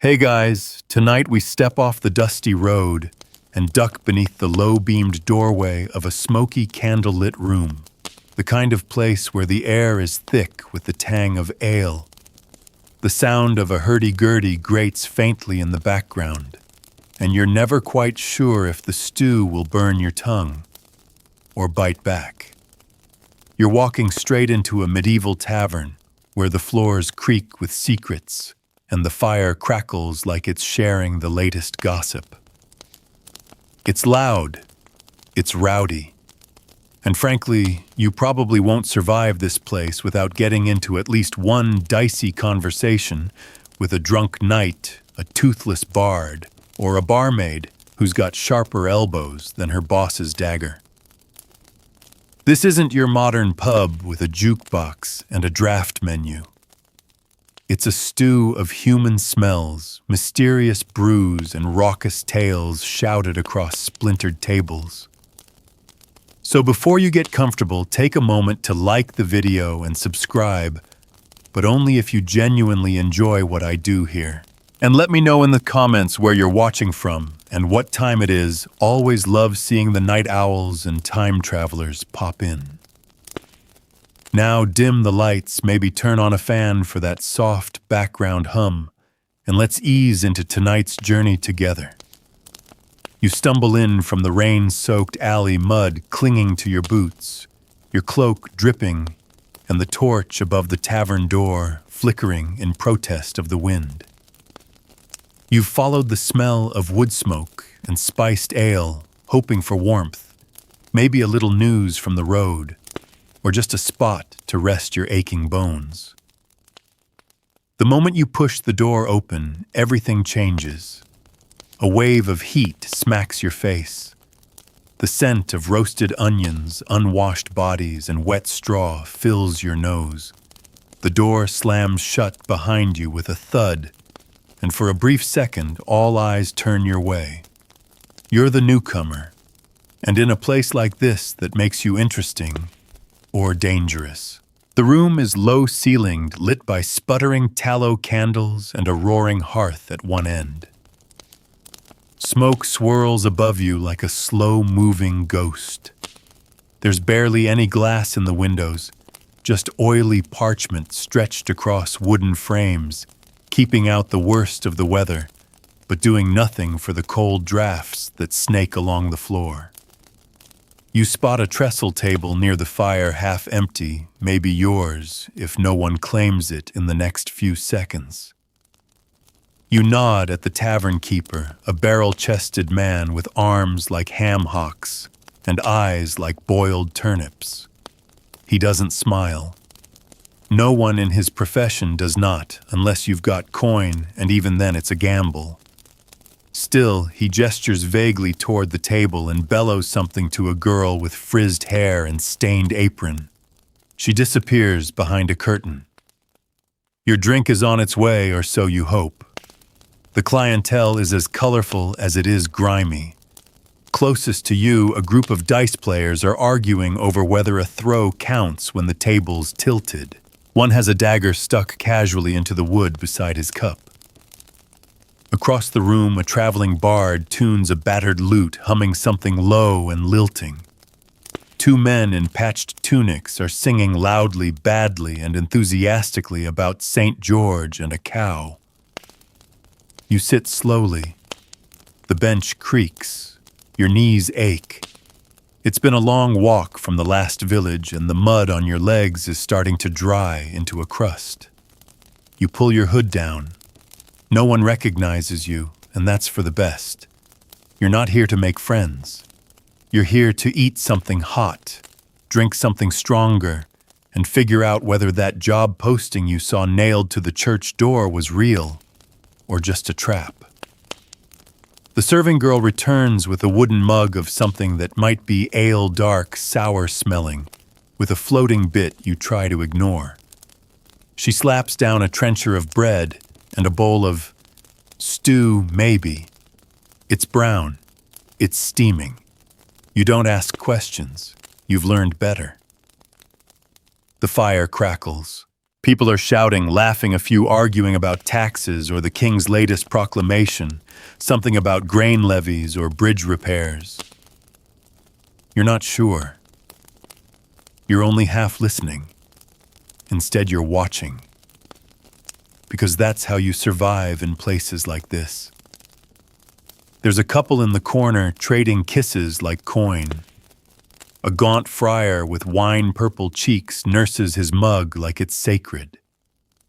Hey guys, tonight we step off the dusty road and duck beneath the low-beamed doorway of a smoky candle-lit room, the kind of place where the air is thick with the tang of ale. The sound of a hurdy-gurdy grates faintly in the background, and you're never quite sure if the stew will burn your tongue or bite back. You're walking straight into a medieval tavern where the floors creak with secrets and the fire crackles like it's sharing the latest gossip. It's loud, it's rowdy, and frankly, you probably won't survive this place without getting into at least one dicey conversation with a drunk knight, a toothless bard, or a barmaid who's got sharper elbows than her boss's dagger. This isn't your modern pub with a jukebox and a draft menu. It's a stew of human smells, mysterious brews, and raucous tales shouted across splintered tables. So before you get comfortable, take a moment to like the video and subscribe, but only if you genuinely enjoy what I do here. And let me know in the comments where you're watching from and what time it is. Always love seeing the night owls and time travelers pop in. Now dim the lights, maybe turn on a fan for that soft background hum, and let's ease into tonight's journey together. You stumble in from the rain-soaked alley, mud clinging to your boots, your cloak dripping, and the torch above the tavern door flickering in protest of the wind. You've followed the smell of wood smoke and spiced ale, hoping for warmth, maybe a little news from the road, or just a spot to rest your aching bones. The moment you push the door open, everything changes. A wave of heat smacks your face. The scent of roasted onions, unwashed bodies, and wet straw fills your nose. The door slams shut behind you with a thud, and for a brief second, all eyes turn your way. You're the newcomer, and in a place like this that makes you interesting or dangerous. The room is low-ceilinged, lit by sputtering tallow candles and a roaring hearth at one end. Smoke swirls above you like a slow-moving ghost. There's barely any glass in the windows, just oily parchment stretched across wooden frames, keeping out the worst of the weather, but doing nothing for the cold drafts that snake along the floor. You spot a trestle table near the fire, half empty, maybe yours, if no one claims it in the next few seconds. You nod at the tavern keeper, a barrel-chested man with arms like ham hocks and eyes like boiled turnips. He doesn't smile. No one in his profession does not, unless you've got coin, and even then it's a gamble. Still, he gestures vaguely toward the table and bellows something to a girl with frizzed hair and stained apron. She disappears behind a curtain. Your drink is on its way, or so you hope. The clientele is as colorful as it is grimy. Closest to you, a group of dice players are arguing over whether a throw counts when the table's tilted. One has a dagger stuck casually into the wood beside his cup. Across the room, a traveling bard tunes a battered lute, humming something low and lilting. Two men in patched tunics are singing loudly, badly, and enthusiastically about St. George and a cow. You sit slowly. The bench creaks. Your knees ache. It's been a long walk from the last village, and the mud on your legs is starting to dry into a crust. You pull your hood down. No one recognizes you, and that's for the best. You're not here to make friends. You're here to eat something hot, drink something stronger, and figure out whether that job posting you saw nailed to the church door was real or just a trap. The serving girl returns with a wooden mug of something that might be ale dark, sour smelling, with a floating bit you try to ignore. She slaps down a trencher of bread and a bowl of stew, maybe. It's brown. It's steaming. You don't ask questions. You've learned better. The fire crackles. People are shouting, laughing, a few arguing about taxes or the king's latest proclamation, something about grain levies or bridge repairs. You're not sure. You're only half listening. Instead, you're watching. Because that's how you survive in places like this. There's a couple in the corner trading kisses like coin. A gaunt friar with wine-purple cheeks nurses his mug like it's sacred.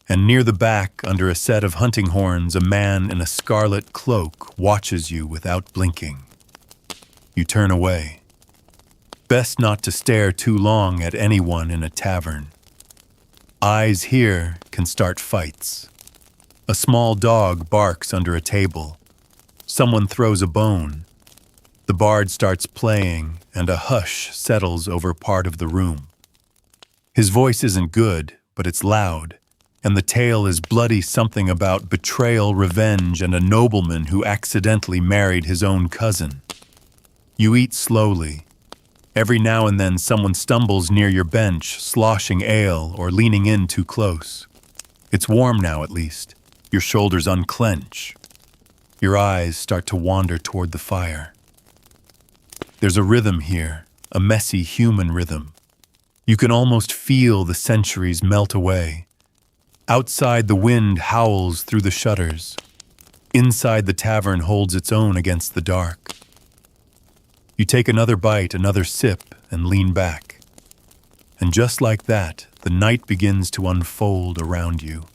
And near the back, under a set of hunting horns, a man in a scarlet cloak watches you without blinking. You turn away. Best not to stare too long at anyone in a tavern. Eyes here can start fights. A small dog barks under a table. Someone throws a bone. The bard starts playing, and a hush settles over part of the room. His voice isn't good, but it's loud, and the tale is bloody, something about betrayal, revenge, and a nobleman who accidentally married his own cousin. You eat slowly. Every now and then someone stumbles near your bench, sloshing ale or leaning in too close. It's warm now, at least. Your shoulders unclench. Your eyes start to wander toward the fire. There's a rhythm here, a messy human rhythm. You can almost feel the centuries melt away. Outside, the wind howls through the shutters. Inside, the tavern holds its own against the dark. You take another bite, another sip, and lean back. And just like that, the night begins to unfold around you.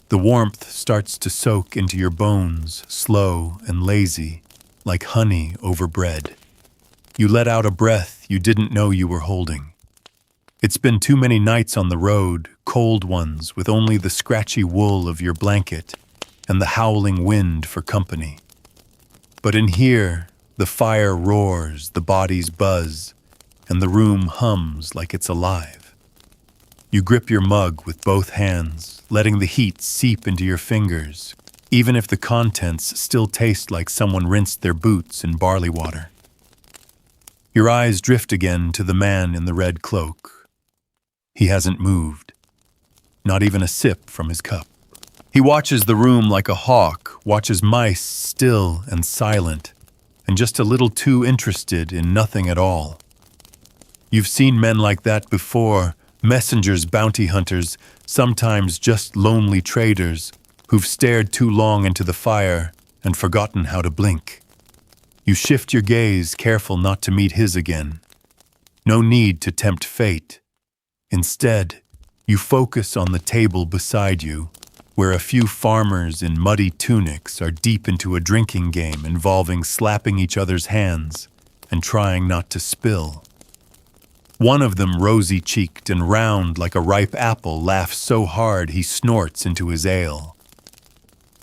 The warmth starts to soak into your bones, slow and lazy, like honey over bread. You let out a breath you didn't know you were holding. It's been too many nights on the road, cold ones with only the scratchy wool of your blanket and the howling wind for company. But in here, the fire roars, the bodies buzz, and the room hums like it's alive. You grip your mug with both hands, letting the heat seep into your fingers, even if the contents still taste like someone rinsed their boots in barley water. Your eyes drift again to the man in the red cloak. He hasn't moved, not even a sip from his cup. He watches the room like a hawk, watches mice still and silent, and just a little too interested in nothing at all. You've seen men like that before, messengers, bounty hunters, sometimes just lonely traders who've stared too long into the fire and forgotten how to blink. You shift your gaze, careful not to meet his again. No need to tempt fate. Instead, you focus on the table beside you, where a few farmers in muddy tunics are deep into a drinking game involving slapping each other's hands and trying not to spill. One of them, rosy-cheeked and round like a ripe apple, laughs so hard he snorts into his ale.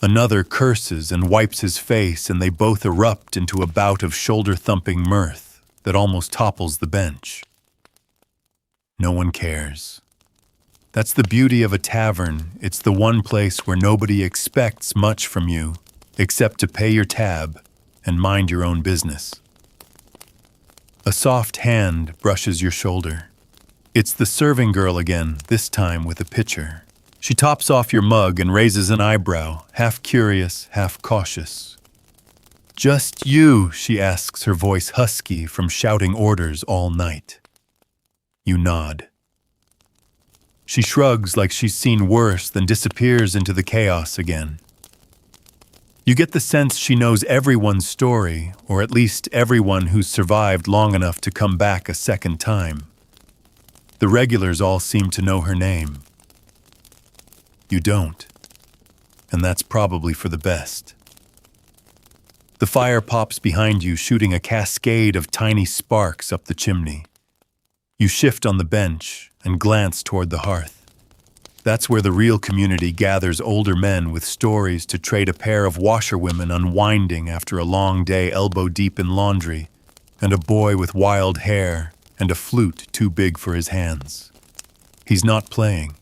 Another curses and wipes his face, and they both erupt into a bout of shoulder-thumping mirth that almost topples the bench. No one cares. That's the beauty of a tavern. It's the one place where nobody expects much from you, except to pay your tab and mind your own business. A soft hand brushes your shoulder. It's the serving girl again, this time with a pitcher. She tops off your mug and raises an eyebrow, half curious, half cautious. "Just you?" she asks, her voice husky from shouting orders all night. You nod. She shrugs like she's seen worse, then disappears into the chaos again. You get the sense she knows everyone's story, or at least everyone who's survived long enough to come back a second time. The regulars all seem to know her name. You don't, and that's probably for the best. The fire pops behind you, shooting a cascade of tiny sparks up the chimney. You shift on the bench and glance toward the hearth. That's where the real community gathers, older men with stories to trade, a pair of washerwomen unwinding after a long day elbow-deep in laundry, and a boy with wild hair and a flute too big for his hands. He's not playing,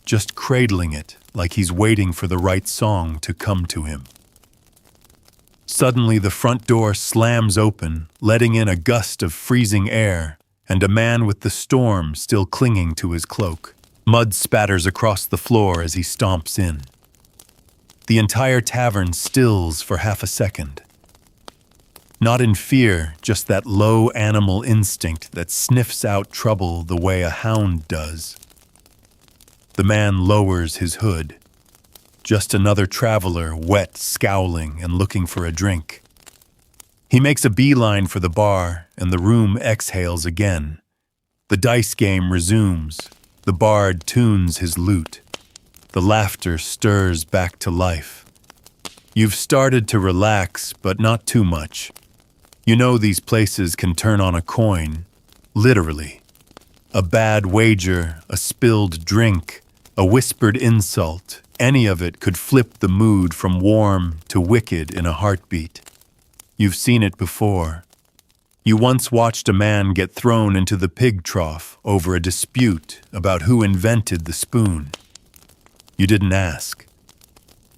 just cradling it like he's waiting for the right song to come to him. Suddenly, the front door slams open, letting in a gust of freezing air and a man with the storm still clinging to his cloak. Mud spatters across the floor as he stomps in. The entire tavern stills for half a second. Not in fear, just that low animal instinct that sniffs out trouble the way a hound does. The man lowers his hood. Just another traveler, wet, scowling, and looking for a drink. He makes a beeline for the bar, and the room exhales again. The dice game resumes. The bard tunes his lute. The laughter stirs back to life. You've started to relax, but not too much. You know these places can turn on a coin, literally. A bad wager, a spilled drink, a whispered insult, any of it could flip the mood from warm to wicked in a heartbeat. You've seen it before. You once watched a man get thrown into the pig trough over a dispute about who invented the spoon. You didn't ask.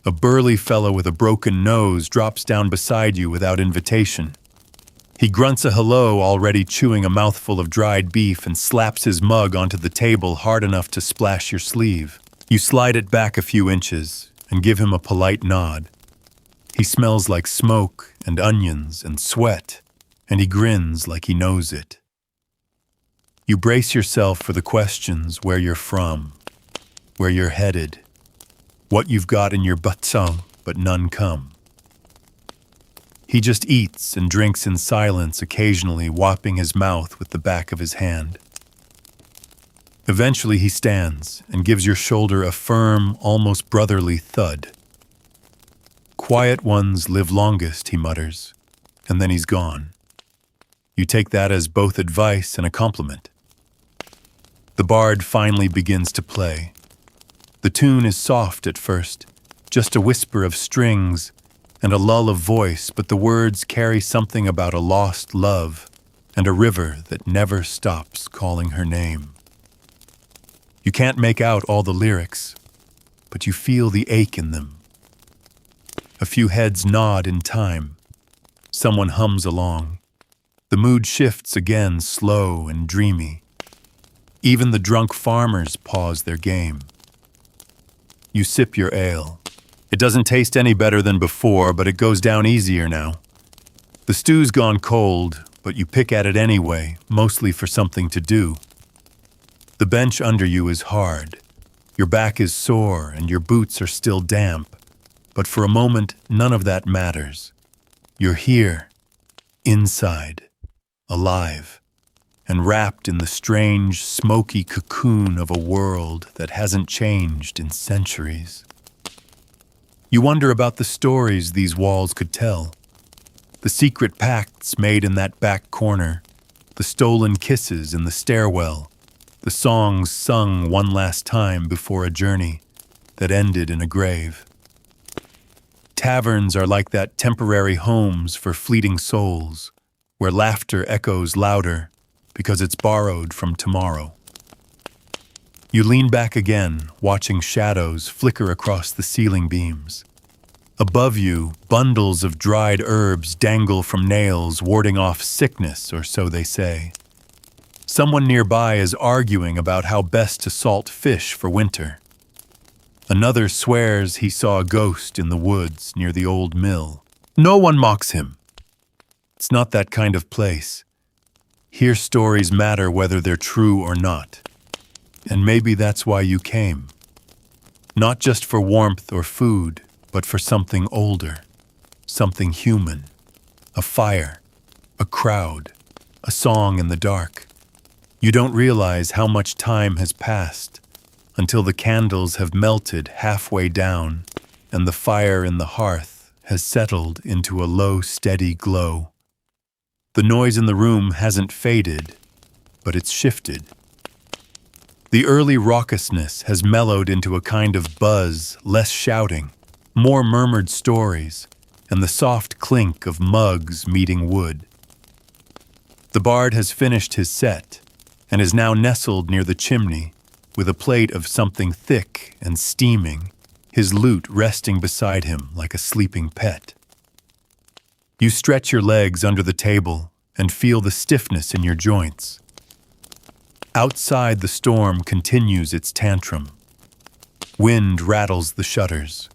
A burly fellow with a broken nose drops down beside you without invitation. He grunts a hello, already chewing a mouthful of dried beef, and slaps his mug onto the table hard enough to splash your sleeve. You slide it back a few inches and give him a polite nod. He smells like smoke and onions and sweat, and he grins like he knows it. You brace yourself for the questions: where you're from, where you're headed, what you've got in your buttsong, but none come. He just eats and drinks in silence, occasionally wiping his mouth with the back of his hand. Eventually he stands and gives your shoulder a firm, almost brotherly thud. Quiet ones live longest, he mutters, and then he's gone. You take that as both advice and a compliment. The bard finally begins to play. The tune is soft at first, just a whisper of strings and a lull of voice, but the words carry something about a lost love and a river that never stops calling her name. You can't make out all the lyrics, but you feel the ache in them. A few heads nod in time. Someone hums along. The mood shifts again, slow and dreamy. Even the drunk farmers pause their game. You sip your ale. It doesn't taste any better than before, but it goes down easier now. The stew's gone cold, but you pick at it anyway, mostly for something to do. The bench under you is hard. Your back is sore and your boots are still damp. But for a moment, none of that matters. You're here, inside, alive, and wrapped in the strange, smoky cocoon of a world that hasn't changed in centuries. You wonder about the stories these walls could tell. The secret pacts made in that back corner, the stolen kisses in the stairwell, the songs sung one last time before a journey that ended in a grave. Taverns are like that temporary homes for fleeting souls, where laughter echoes louder because it's borrowed from tomorrow. You lean back again, watching shadows flicker across the ceiling beams. Above you, bundles of dried herbs dangle from nails, warding off sickness, or so they say. Someone nearby is arguing about how best to salt fish for winter. Another swears he saw a ghost in the woods near the old mill. No one mocks him. It's not that kind of place. Here stories matter whether they're true or not. And maybe that's why you came. Not just for warmth or food, but for something older, something human. A fire, a crowd, a song in the dark. You don't realize how much time has passed until the candles have melted halfway down and the fire in the hearth has settled into a low, steady glow. The noise in the room hasn't faded, but it's shifted. The early raucousness has mellowed into a kind of buzz, less shouting, more murmured stories, and the soft clink of mugs meeting wood. The bard has finished his set and is now nestled near the chimney with a plate of something thick and steaming, his lute resting beside him like a sleeping pet. You stretch your legs under the table and feel the stiffness in your joints. Outside, the storm continues its tantrum. Wind rattles the shutters.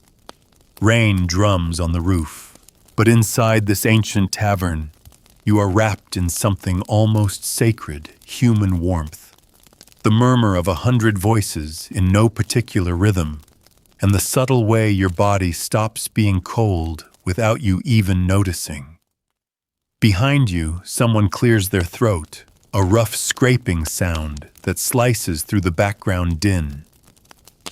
Rain drums on the roof. But inside this ancient tavern, you are wrapped in something almost sacred, human warmth. The murmur of 100 voices in no particular rhythm, and the subtle way your body stops being cold without you even noticing. Behind you, someone clears their throat, a rough scraping sound that slices through the background din.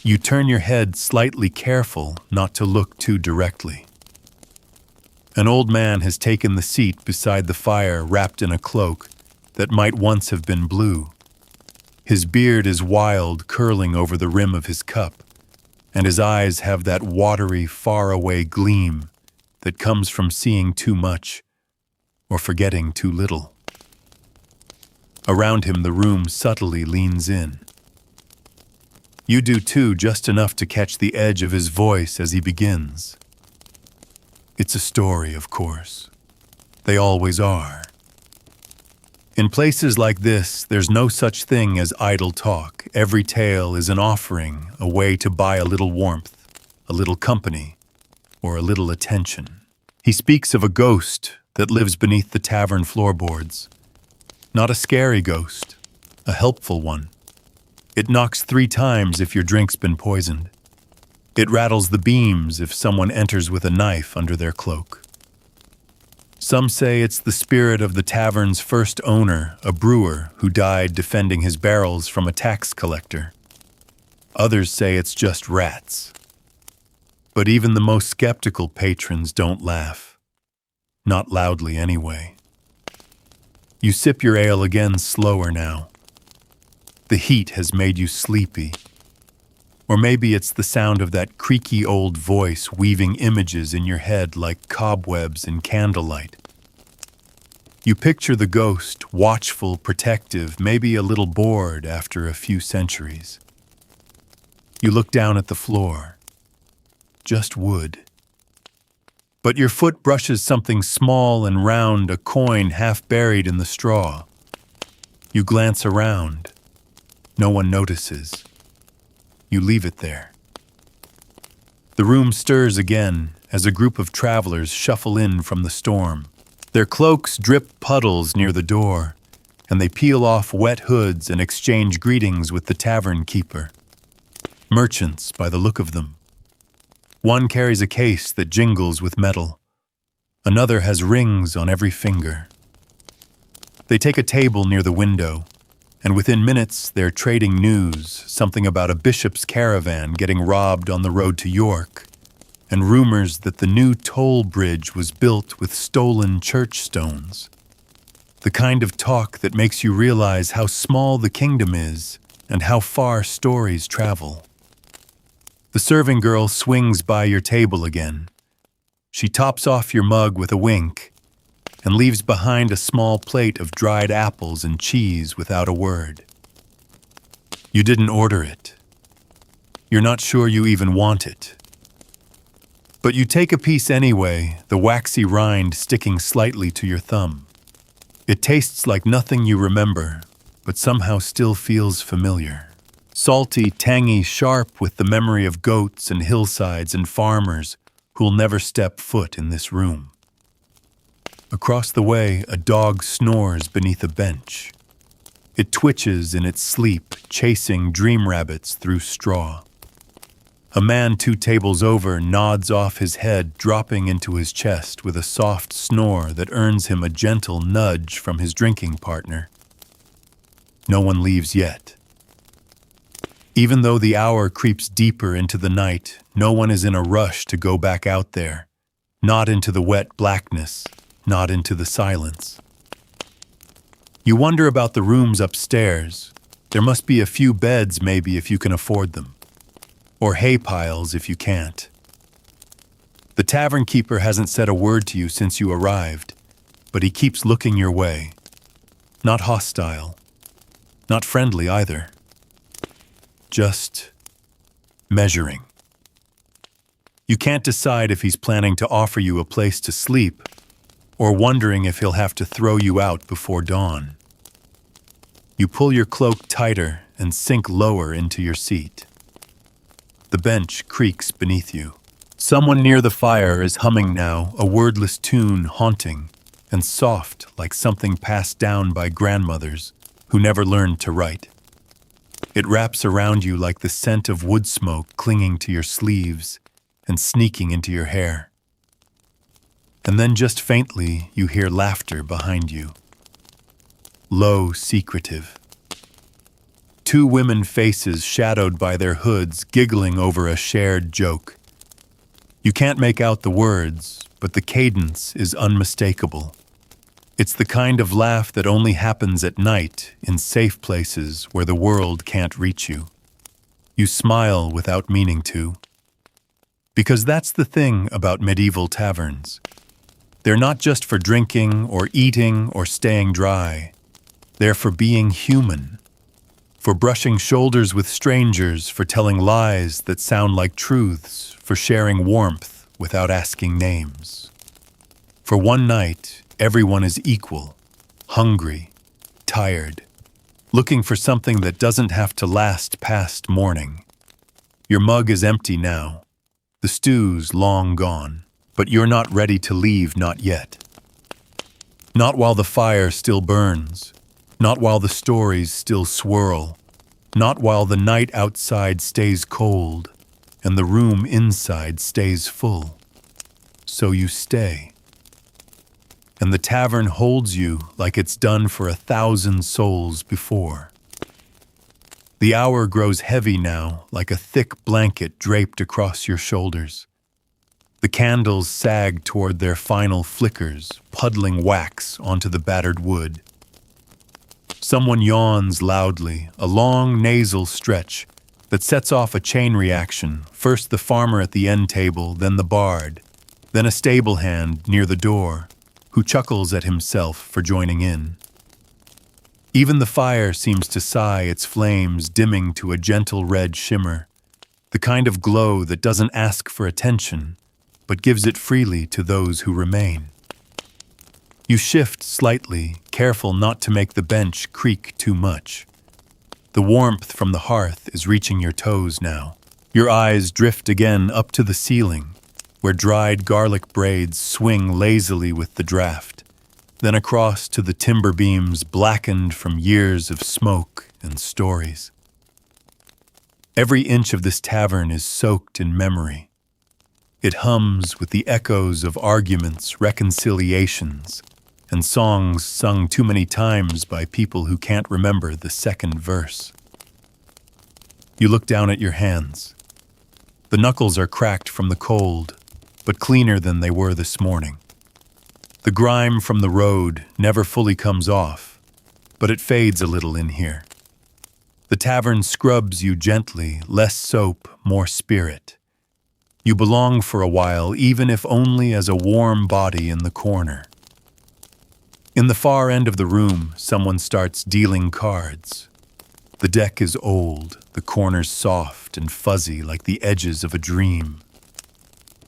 You turn your head slightly, careful not to look too directly. An old man has taken the seat beside the fire, wrapped in a cloak that might once have been blue. His beard is wild, curling over the rim of his cup, and his eyes have that watery, faraway gleam that comes from seeing too much or forgetting too little. Around him, the room subtly leans in. You do too, just enough to catch the edge of his voice as he begins. It's a story, of course. They always are. In places like this, there's no such thing as idle talk. Every tale is an offering, a way to buy a little warmth, a little company, or a little attention. He speaks of a ghost that lives beneath the tavern floorboards. Not a scary ghost, a helpful one. It knocks 3 times if your drink's been poisoned. It rattles the beams if someone enters with a knife under their cloak. Some say it's the spirit of the tavern's first owner, a brewer who died defending his barrels from a tax collector. Others say it's just rats. But even the most skeptical patrons don't laugh. Not loudly, anyway. You sip your ale again, slower now. The heat has made you sleepy. Or maybe it's the sound of that creaky old voice weaving images in your head like cobwebs in candlelight. You picture the ghost, watchful, protective, maybe a little bored after a few centuries. You look down at the floor. Just wood. But your foot brushes something small and round, a coin half buried in the straw. You glance around. No one notices. You leave it there. The room stirs again as a group of travelers shuffle in from the storm. Their cloaks drip puddles near the door, and they peel off wet hoods and exchange greetings with the tavern keeper. Merchants, by the look of them. One carries a case that jingles with metal. Another has rings on every finger. They take a table near the window, and within minutes they're trading news, something about a bishop's caravan getting robbed on the road to York, and rumors that the new toll bridge was built with stolen church stones. The kind of talk that makes you realize how small the kingdom is and how far stories travel. The serving girl swings by your table again. She tops off your mug with a wink and leaves behind a small plate of dried apples and cheese without a word. You didn't order it. You're not sure you even want it. But you take a piece anyway, the waxy rind sticking slightly to your thumb. It tastes like nothing you remember, but somehow still feels familiar. Salty, tangy, sharp with the memory of goats and hillsides and farmers who'll never step foot in this room. Across the way, a dog snores beneath a bench. It twitches in its sleep, chasing dream rabbits through straw. A man 2 tables over nods off his head, dropping into his chest with a soft snore that earns him a gentle nudge from his drinking partner. No one leaves yet. Even though the hour creeps deeper into the night, no one is in a rush to go back out there. Not into the wet blackness, not into the silence. You wonder about the rooms upstairs. There must be a few beds maybe if you can afford them. Or hay piles if you can't. The tavern keeper hasn't said a word to you since you arrived, but he keeps looking your way. Not hostile. Not friendly either. Just measuring. You can't decide if he's planning to offer you a place to sleep or wondering if he'll have to throw you out before dawn. You pull your cloak tighter and sink lower into your seat. The bench creaks beneath you. Someone near the fire is humming now, a wordless tune haunting and soft like something passed down by grandmothers who never learned to write. It wraps around you like the scent of wood smoke clinging to your sleeves and sneaking into your hair. And then just faintly you hear laughter behind you. Low, secretive. Two women faces shadowed by their hoods giggling over a shared joke. You can't make out the words, but the cadence is unmistakable. It's the kind of laugh that only happens at night in safe places where the world can't reach you. You smile without meaning to. Because that's the thing about medieval taverns. They're not just for drinking or eating or staying dry. They're for being human. For brushing shoulders with strangers, for telling lies that sound like truths, for sharing warmth without asking names. For one night, everyone is equal, hungry, tired, looking for something that doesn't have to last past morning. Your mug is empty now. The stew's long gone, but you're not ready to leave, not yet. Not while the fire still burns, not while the stories still swirl, not while the night outside stays cold and the room inside stays full. So you stay. And the tavern holds you like it's done for 1,000 souls before. The hour grows heavy now, like a thick blanket draped across your shoulders. The candles sag toward their final flickers, puddling wax onto the battered wood. Someone yawns loudly, a long nasal stretch that sets off a chain reaction, first the farmer at the end table, then the bard, then a stable hand near the door, who chuckles at himself for joining in. Even the fire seems to sigh, its flames dimming to a gentle red shimmer, the kind of glow that doesn't ask for attention, but gives it freely to those who remain. You shift slightly, careful not to make the bench creak too much. The warmth from the hearth is reaching your toes now. Your eyes drift again up to the ceiling, where dried garlic braids swing lazily with the draft, then across to the timber beams blackened from years of smoke and stories. Every inch of this tavern is soaked in memory. It hums with the echoes of arguments, reconciliations, and songs sung too many times by people who can't remember the second verse. You look down at your hands. The knuckles are cracked from the cold, but cleaner than they were this morning. The grime from the road never fully comes off, but it fades a little in here. The tavern scrubs you gently, less soap, more spirit. You belong for a while, even if only as a warm body in the corner. In the far end of the room, someone starts dealing cards. The deck is old, the corners soft and fuzzy like the edges of a dream.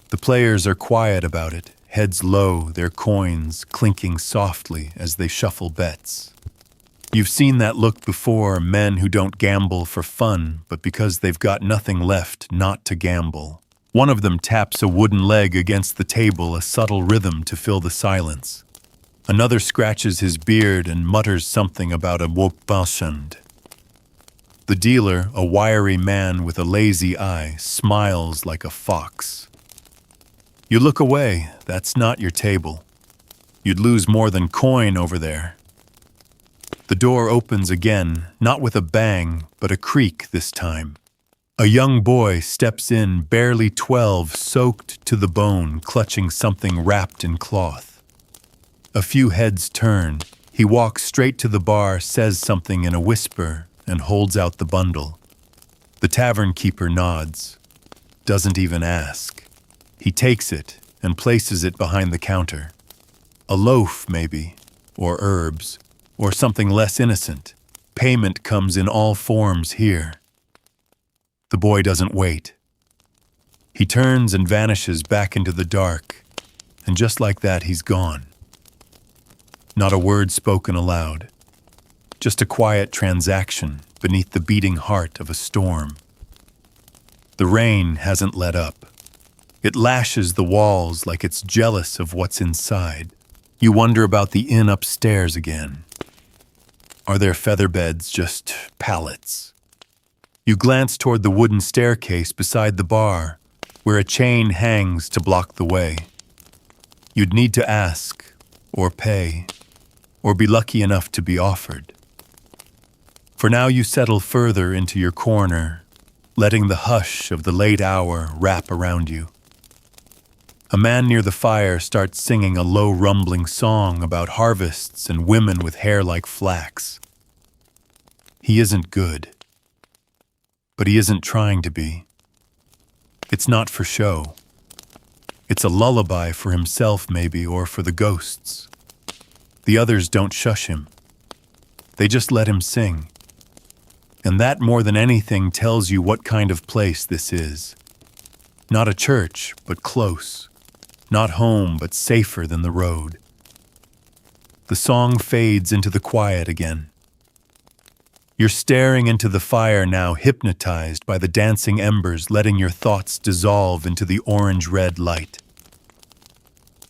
The players are quiet about it, heads low, their coins clinking softly as they shuffle bets. You've seen that look before, men who don't gamble for fun, but because they've got nothing left not to gamble. One of them taps a wooden leg against the table, a subtle rhythm to fill the silence. Another scratches his beard and mutters something about a mot penchant. The dealer, a wiry man with a lazy eye, smiles like a fox. You look away, that's not your table. You'd lose more than coin over there. The door opens again, not with a bang, but a creak this time. A young boy steps in, barely 12, soaked to the bone, clutching something wrapped in cloth. A few heads turn. He walks straight to the bar, says something in a whisper, and holds out the bundle. The tavern keeper nods, doesn't even ask. He takes it and places it behind the counter. A loaf, maybe, or herbs, or something less innocent. Payment comes in all forms here. The boy doesn't wait. He turns and vanishes back into the dark, and just like that, he's gone. Not a word spoken aloud. just a quiet transaction beneath the beating heart of a storm. The rain hasn't let up. It lashes the walls like it's jealous of what's inside. You wonder about the inn upstairs again. Are their feather beds just pallets? You glance toward the wooden staircase beside the bar, where a chain hangs to block the way. You'd need to ask, or pay, or be lucky enough to be offered. For now you settle further into your corner, letting the hush of the late hour wrap around you. A man near the fire starts singing a low rumbling song about harvests and women with hair like flax. He isn't good, but he isn't trying to be. It's not for show. It's a lullaby for himself maybe, or for the ghosts. The others don't shush him. They just let him sing. And that more than anything tells you what kind of place this is. Not a church, but close. Not home, but safer than the road. The song fades into the quiet again. You're staring into the fire now, hypnotized by the dancing embers, letting your thoughts dissolve into the orange-red light.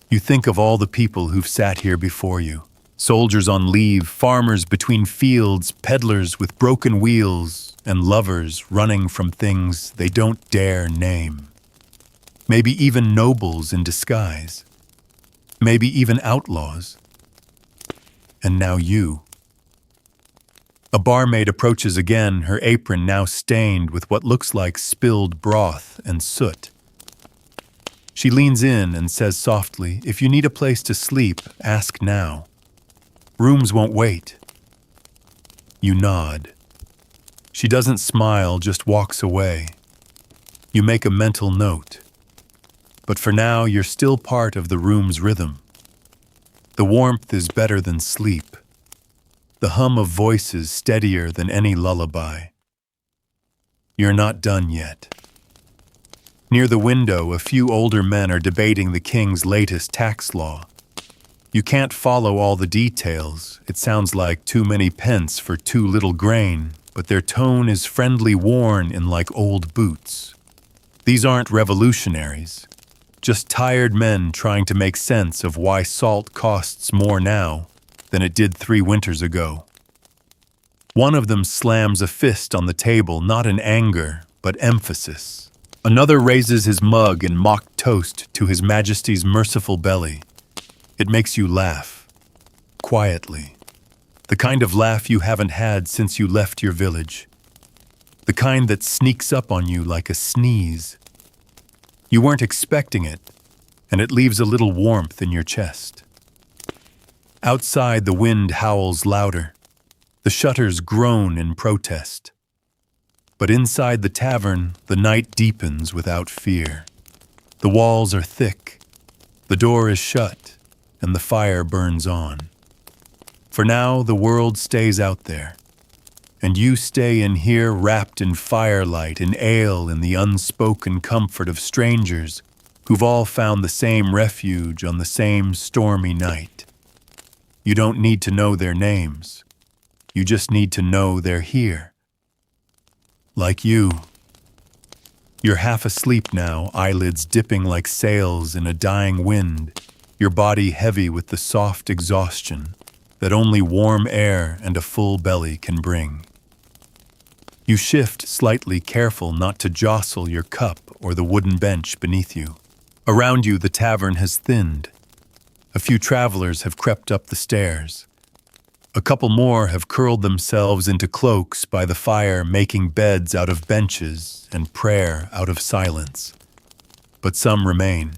You think of all the people who've sat here before you. Soldiers on leave, farmers between fields, peddlers with broken wheels, and lovers running from things they don't dare name. Maybe even nobles in disguise. Maybe even outlaws. And now you. A barmaid approaches again, her apron now stained with what looks like spilled broth and soot. She leans in and says softly, "If you need a place to sleep, ask now. Rooms won't wait." You nod. She doesn't smile, just walks away. You make a mental note. But for now, you're still part of the room's rhythm. The warmth is better than sleep. The hum of voices steadier than any lullaby. You're not done yet. Near the window, a few older men are debating the king's latest tax law. You can't follow all the details. It sounds like too many pence for too little grain, but their tone is friendly worn in like old boots. These aren't revolutionaries, just tired men trying to make sense of why salt costs more now than it did 3 winters ago. One of them slams a fist on the table, not in anger, but emphasis. Another raises his mug in mock toast to His Majesty's merciful belly. It makes you laugh, quietly. The kind of laugh you haven't had since you left your village. The kind that sneaks up on you like a sneeze. You weren't expecting it, and it leaves a little warmth in your chest. Outside, the wind howls louder. The shutters groan in protest. But inside the tavern, the night deepens without fear. The walls are thick. The door is shut. And the fire burns on. For now, the world stays out there, and you stay in here wrapped in firelight and ale in the unspoken comfort of strangers who've all found the same refuge on the same stormy night. You don't need to know their names. You just need to know they're here. Like you. You're half asleep now, eyelids dipping like sails in a dying wind, your body heavy with the soft exhaustion that only warm air and a full belly can bring. You shift slightly, careful not to jostle your cup or the wooden bench beneath you. Around you, the tavern has thinned. A few travelers have crept up the stairs. A couple more have curled themselves into cloaks by the fire, making beds out of benches and prayer out of silence. But some remain.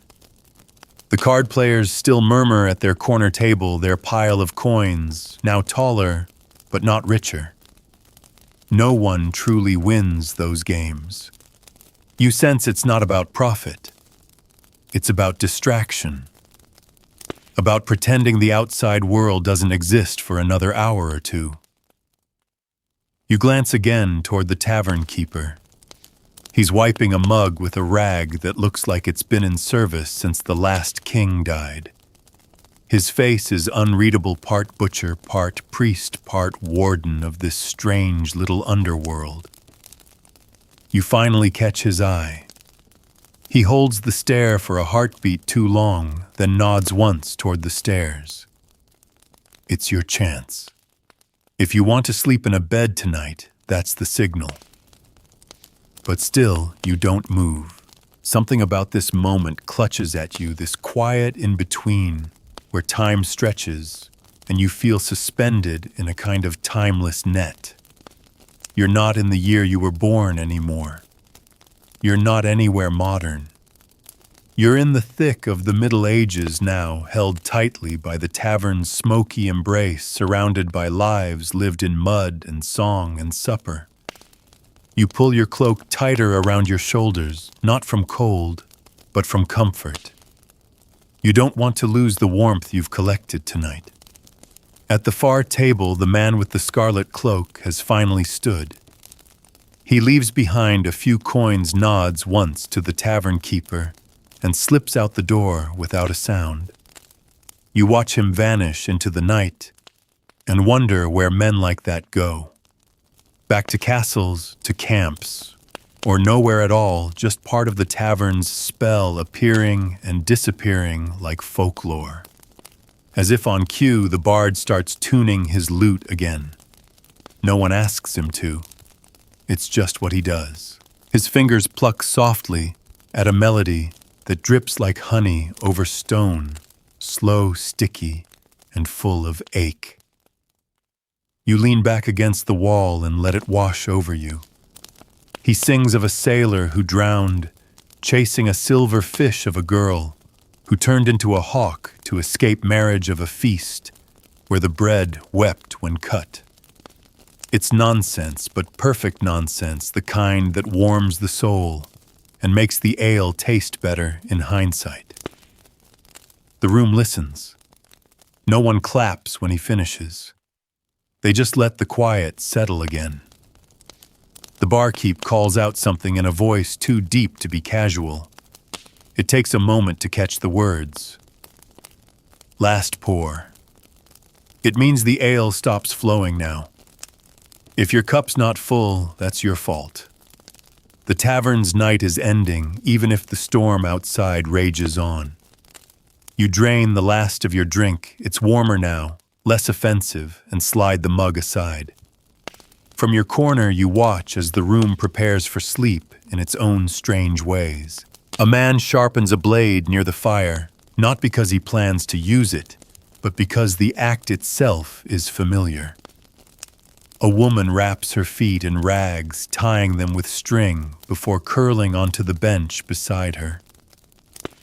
The card players still murmur at their corner table, their pile of coins, now taller, but not richer. No one truly wins those games. You sense it's not about profit. It's about distraction. About pretending the outside world doesn't exist for another hour or two. You glance again toward the tavern keeper. He's wiping a mug with a rag that looks like it's been in service since the last king died. His face is unreadable, part butcher, part priest, part warden of this strange little underworld. You finally catch his eye. He holds the stare for a heartbeat too long, then nods once toward the stairs. It's your chance. If you want to sleep in a bed tonight, that's the signal. But still, you don't move. Something about this moment clutches at you, this quiet in-between, where time stretches, and you feel suspended in a kind of timeless net. You're not in the year you were born anymore. You're not anywhere modern. You're in the thick of the Middle Ages now, held tightly by the tavern's smoky embrace, surrounded by lives lived in mud and song and supper. You pull your cloak tighter around your shoulders, not from cold, but from comfort. You don't want to lose the warmth you've collected tonight. At the far table, the man with the scarlet cloak has finally stood. He leaves behind a few coins, nods once to the tavern keeper, and slips out the door without a sound. You watch him vanish into the night and wonder where men like that go. Back to castles, to camps, or nowhere at all, just part of the tavern's spell, appearing and disappearing like folklore. As if on cue, the bard starts tuning his lute again. No one asks him to. It's just what he does. His fingers pluck softly at a melody that drips like honey over stone, slow, sticky, and full of ache. You lean back against the wall and let it wash over you. He sings of a sailor who drowned, chasing a silver fish of a girl, who turned into a hawk to escape marriage of a feast, where the bread wept when cut. It's nonsense, but perfect nonsense, the kind that warms the soul and makes the ale taste better in hindsight. The room listens. No one claps when he finishes. They just let the quiet settle again. The barkeep calls out something in a voice too deep to be casual. It takes a moment to catch the words. Last pour. It means the ale stops flowing now. If your cup's not full, that's your fault. The tavern's night is ending, even if the storm outside rages on. You drain the last of your drink. It's warmer now, less offensive, and slide the mug aside. From your corner, you watch as the room prepares for sleep in its own strange ways. A man sharpens a blade near the fire, not because he plans to use it, but because the act itself is familiar. A woman wraps her feet in rags, tying them with string before curling onto the bench beside her.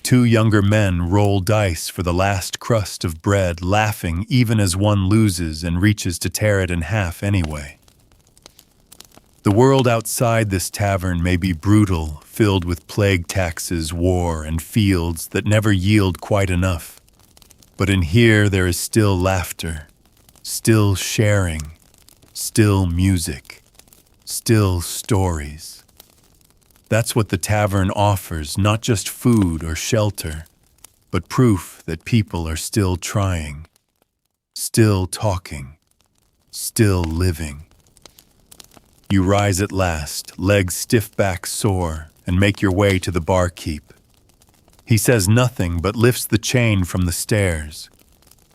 Two younger men roll dice for the last crust of bread, laughing even as one loses and reaches to tear it in half anyway. The world outside this tavern may be brutal, filled with plague taxes, war, and fields that never yield quite enough. But in here there is still laughter, still sharing, still music, still stories. That's what the tavern offers, not just food or shelter, but proof that people are still trying, still talking, still living. You rise at last, legs stiff, back sore, and make your way to the barkeep. He says nothing but lifts the chain from the stairs.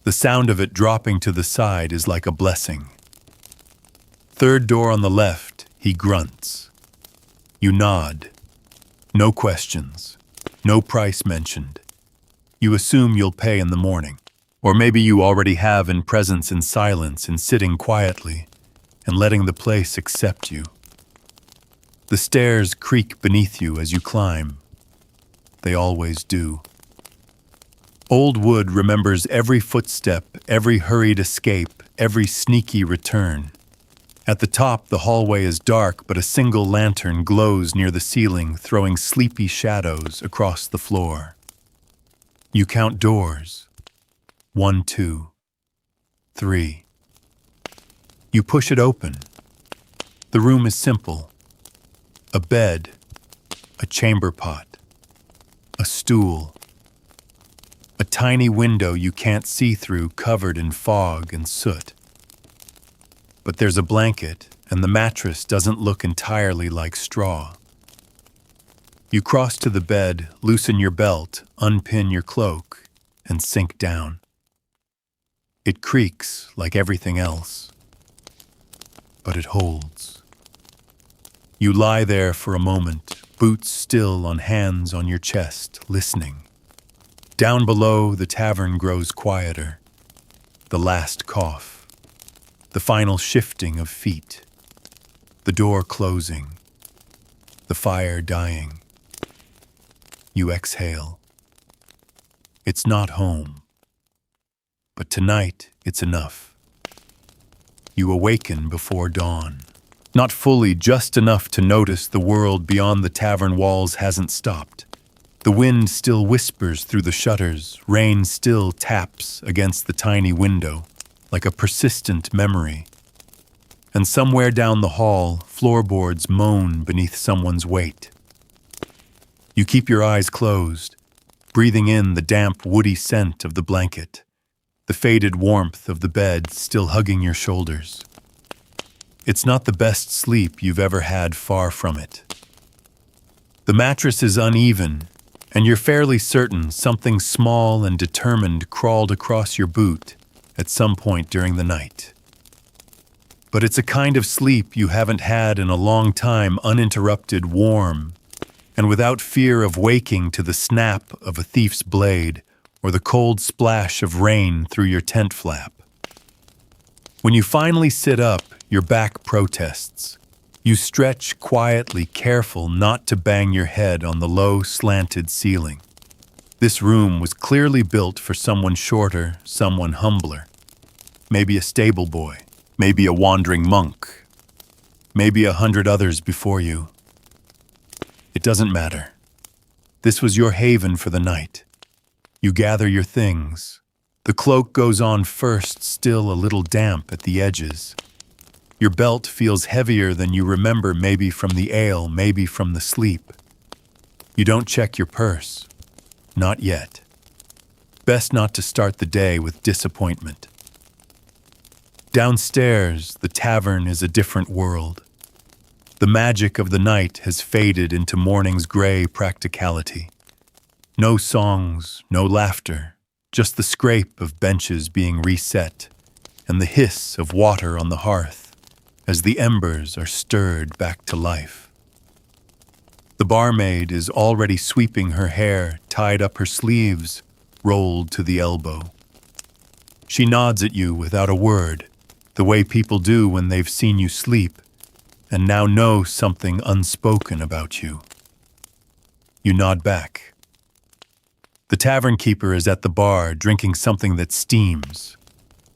The sound of it dropping to the side is like a blessing. Third door on the left, he grunts. You nod. No questions. No price mentioned. You assume you'll pay in the morning. Or maybe you already have in presence and silence in sitting quietly and letting the place accept you. The stairs creak beneath you as you climb. They always do. Old wood remembers every footstep, every hurried escape, every sneaky return. At the top, the hallway is dark, but a single lantern glows near the ceiling, throwing sleepy shadows across the floor. You count doors. 1, 2, 3. You push it open. The room is simple. A bed, a chamber pot, a stool. A tiny window you can't see through, covered in fog and soot. But there's a blanket, and the mattress doesn't look entirely like straw. You cross to the bed, loosen your belt, unpin your cloak, and sink down. It creaks like everything else, but it holds. You lie there for a moment, boots still on hands on your chest, listening. Down below, the tavern grows quieter. The last cough. The final shifting of feet. The door closing. The fire dying. You exhale. It's not home. But tonight, it's enough. You awaken before dawn. Not fully, just enough to notice the world beyond the tavern walls hasn't stopped. The wind still whispers through the shutters, rain still taps against the tiny window, like a persistent memory. And somewhere down the hall, floorboards moan beneath someone's weight. You keep your eyes closed, breathing in the damp, woody scent of the blanket, the faded warmth of the bed still hugging your shoulders. It's not the best sleep you've ever had, far from it. The mattress is uneven, and you're fairly certain something small and determined crawled across your boot at some point during the night. But it's a kind of sleep you haven't had in a long time, uninterrupted, warm, and without fear of waking to the snap of a thief's blade or the cold splash of rain through your tent flap. When you finally sit up, your back protests. You stretch quietly, careful not to bang your head on the low, slanted ceiling. This room was clearly built for someone shorter, someone humbler. Maybe a stable boy, maybe a wandering monk, maybe 100 others before you. It doesn't matter. This was your haven for the night. You gather your things. The cloak goes on first, still a little damp at the edges. Your belt feels heavier than you remember, maybe from the ale, maybe from the sleep. You don't check your purse. Not yet. Best not to start the day with disappointment. Downstairs, the tavern is a different world. The magic of the night has faded into morning's gray practicality. No songs, no laughter, just the scrape of benches being reset and the hiss of water on the hearth as the embers are stirred back to life. The barmaid is already sweeping her hair, tied up her sleeves, rolled to the elbow. She nods at you without a word, the way people do when they've seen you sleep and now know something unspoken about you. You nod back. The tavern keeper is at the bar drinking something that steams.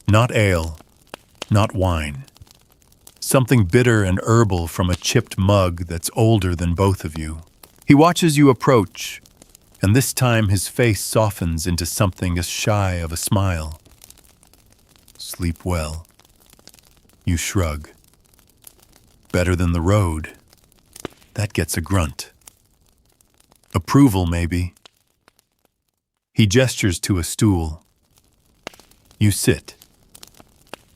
Not ale, not wine. Something bitter and herbal from a chipped mug that's older than both of you. He watches you approach, and this time his face softens into something as shy of a smile. Sleep well. You shrug. Better than the road. That gets a grunt. Approval, maybe. He gestures to a stool. You sit.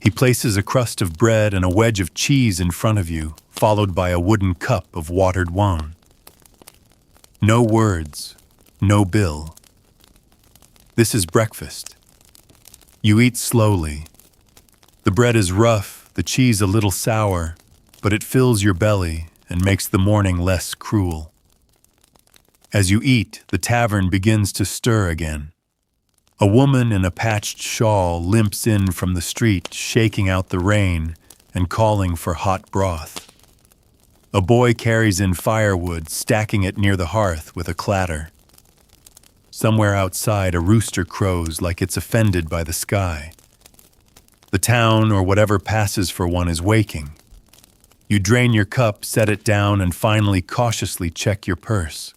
He places a crust of bread and a wedge of cheese in front of you, followed by a wooden cup of watered wine. No words, no bill. This is breakfast. You eat slowly. The bread is rough, the cheese a little sour, but it fills your belly and makes the morning less cruel. As you eat, the tavern begins to stir again. A woman in a patched shawl limps in from the street, shaking out the rain and calling for hot broth. A boy carries in firewood, stacking it near the hearth with a clatter. Somewhere outside, a rooster crows like it's offended by the sky. The town, or whatever passes for one, is waking. You drain your cup, set it down, and finally cautiously check your purse.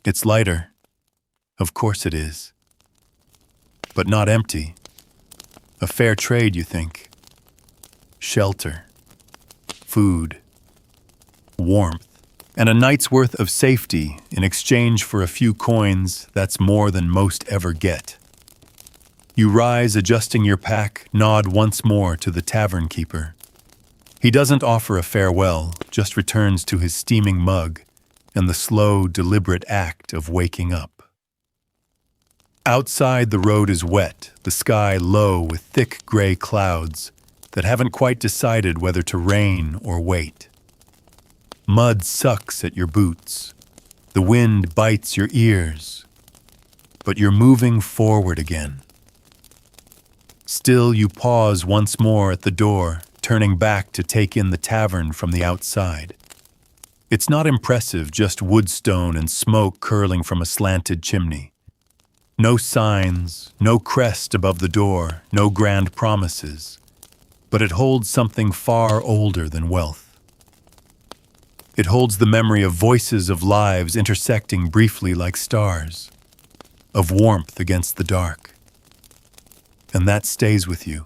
It's lighter. Of course it is. But not empty. A fair trade, you think. Shelter. Food. Warmth. And a night's worth of safety in exchange for a few coins, that's more than most ever get. You rise, adjusting your pack, nod once more to the tavern keeper. He doesn't offer a farewell, just returns to his steaming mug and the slow, deliberate act of waking up. Outside, the road is wet, the sky low with thick gray clouds that haven't quite decided whether to rain or wait. Mud sucks at your boots. The wind bites your ears. But you're moving forward again. Still, you pause once more at the door, turning back to take in the tavern from the outside. It's not impressive, just wood stone and smoke curling from a slanted chimney. No signs, no crest above the door, no grand promises. But it holds something far older than wealth. It holds the memory of voices of lives intersecting briefly like stars, of warmth against the dark. And that stays with you.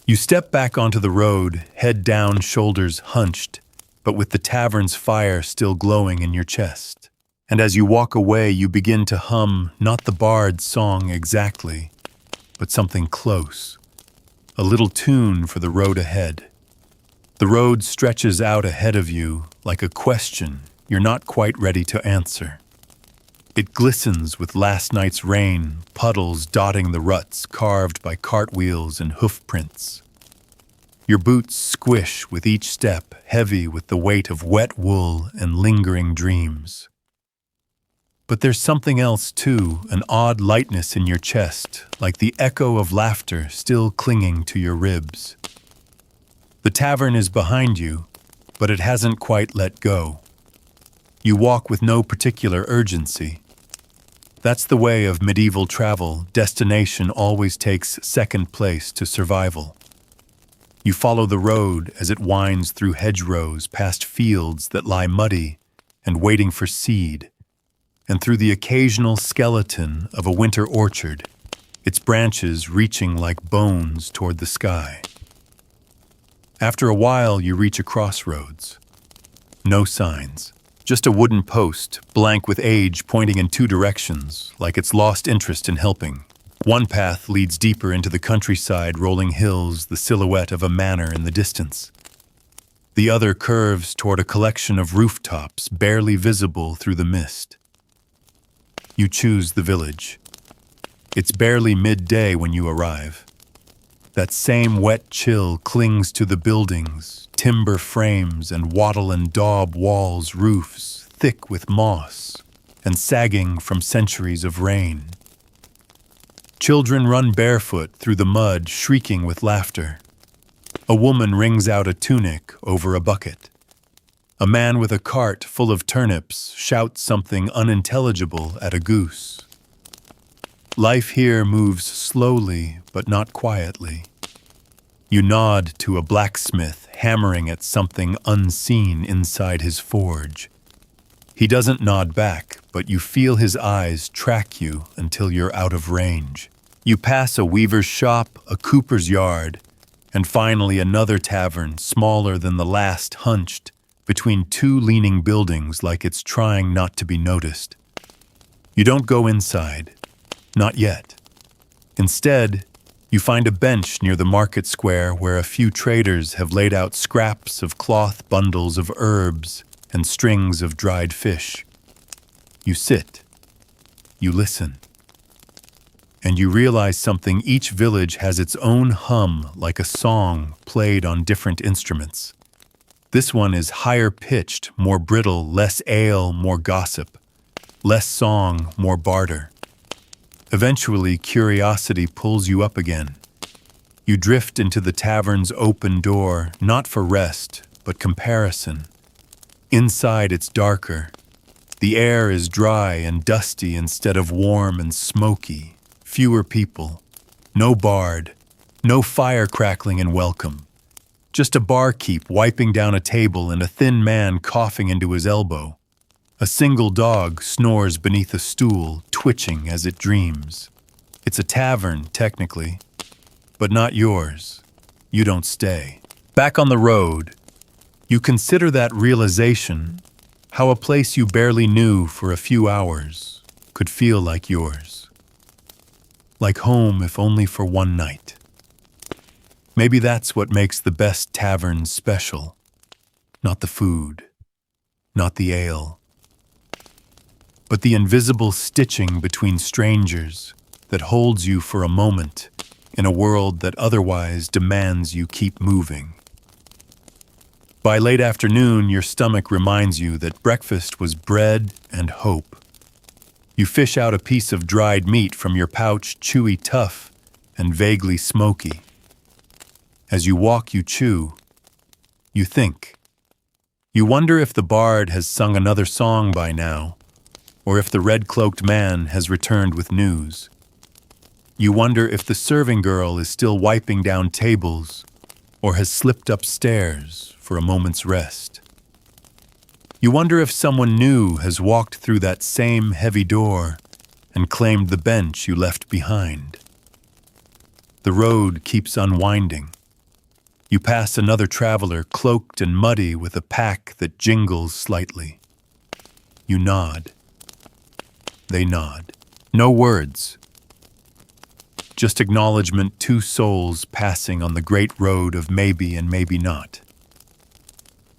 You step back onto the road, head down, shoulders hunched, but with the tavern's fire still glowing in your chest. And as you walk away, you begin to hum not the bard's song exactly, but something close, a little tune for the road ahead. The road stretches out ahead of you like a question you're not quite ready to answer. It glistens with last night's rain, puddles dotting the ruts carved by cartwheels and hoof prints. Your boots squish with each step, heavy with the weight of wet wool and lingering dreams. But there's something else too, an odd lightness in your chest, like the echo of laughter still clinging to your ribs. The tavern is behind you, but it hasn't quite let go. You walk with no particular urgency. That's the way of medieval travel. Destination always takes second place to survival. You follow the road as it winds through hedgerows, past fields that lie muddy and waiting for seed, and through the occasional skeleton of a winter orchard, its branches reaching like bones toward the sky. After a while, you reach a crossroads. No signs. Just a wooden post, blank with age, pointing in two directions, like it's lost interest in helping. One path leads deeper into the countryside, rolling hills, the silhouette of a manor in the distance. The other curves toward a collection of rooftops, barely visible through the mist. You choose the village. It's barely midday when you arrive. That same wet chill clings to the buildings, timber frames and wattle and daub walls, roofs, thick with moss and sagging from centuries of rain. Children run barefoot through the mud, shrieking with laughter. A woman wrings out a tunic over a bucket. A man with a cart full of turnips shouts something unintelligible at a goose. Life here moves slowly, but not quietly. You nod to a blacksmith hammering at something unseen inside his forge. He doesn't nod back, but you feel his eyes track you until you're out of range. You pass a weaver's shop, a cooper's yard, and finally another tavern, smaller than the last, hunched between two leaning buildings like it's trying not to be noticed. You don't go inside. Not yet. Instead, you find a bench near the market square where a few traders have laid out scraps of cloth, bundles of herbs, and strings of dried fish. You sit. You listen. And you realize something: each village has its own hum, like a song played on different instruments. This one is higher pitched, more brittle, less ale, more gossip. Less song, more barter. Eventually, curiosity pulls you up again. You drift into the tavern's open door, not for rest, but comparison. Inside, it's darker. The air is dry and dusty instead of warm and smoky. Fewer people. No bard. No fire crackling in welcome. Just a barkeep wiping down a table and a thin man coughing into his elbow. A single dog snores beneath a stool, twitching as it dreams. It's a tavern, technically, but not yours. You don't stay. Back on the road, You consider that realization, how a place you barely knew for a few hours could feel like yours. Like home if only for one night. Maybe that's what makes the best taverns special. Not the food, not the ale, but the invisible stitching between strangers that holds you for a moment in a world that otherwise demands you keep moving. By late afternoon, your stomach reminds you that breakfast was bread and hope. You fish out a piece of dried meat from your pouch, chewy tough and vaguely smoky. As you walk, you chew. You think. You wonder if the bard has sung another song by now, or if the red-cloaked man has returned with news. You wonder if the serving girl is still wiping down tables, or has slipped upstairs for a moment's rest. You wonder if someone new has walked through that same heavy door and claimed the bench you left behind. The road keeps unwinding. You pass another traveler cloaked and muddy with a pack that jingles slightly. You nod. They nod. No words. Just acknowledgement, two souls passing on the great road of maybe and maybe not.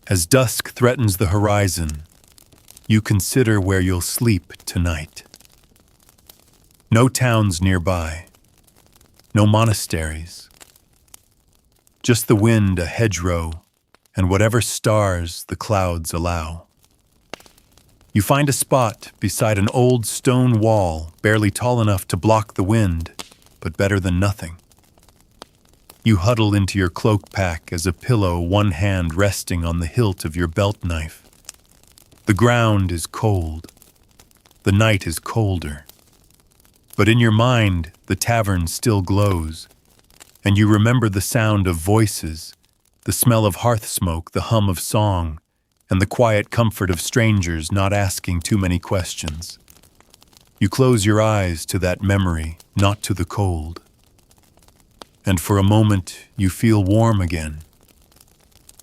As dusk threatens the horizon, you consider where you'll sleep tonight. No towns nearby. No monasteries. Just the wind, a hedgerow, and whatever stars the clouds allow. You find a spot beside an old stone wall, barely tall enough to block the wind, but better than nothing. You huddle into your cloak pack as a pillow, one hand resting on the hilt of your belt knife. The ground is cold. The night is colder. But in your mind, the tavern still glows, and you remember the sound of voices, the smell of hearth smoke, the hum of song, and the quiet comfort of strangers not asking too many questions. You close your eyes to that memory, not to the cold. And for a moment, you feel warm again.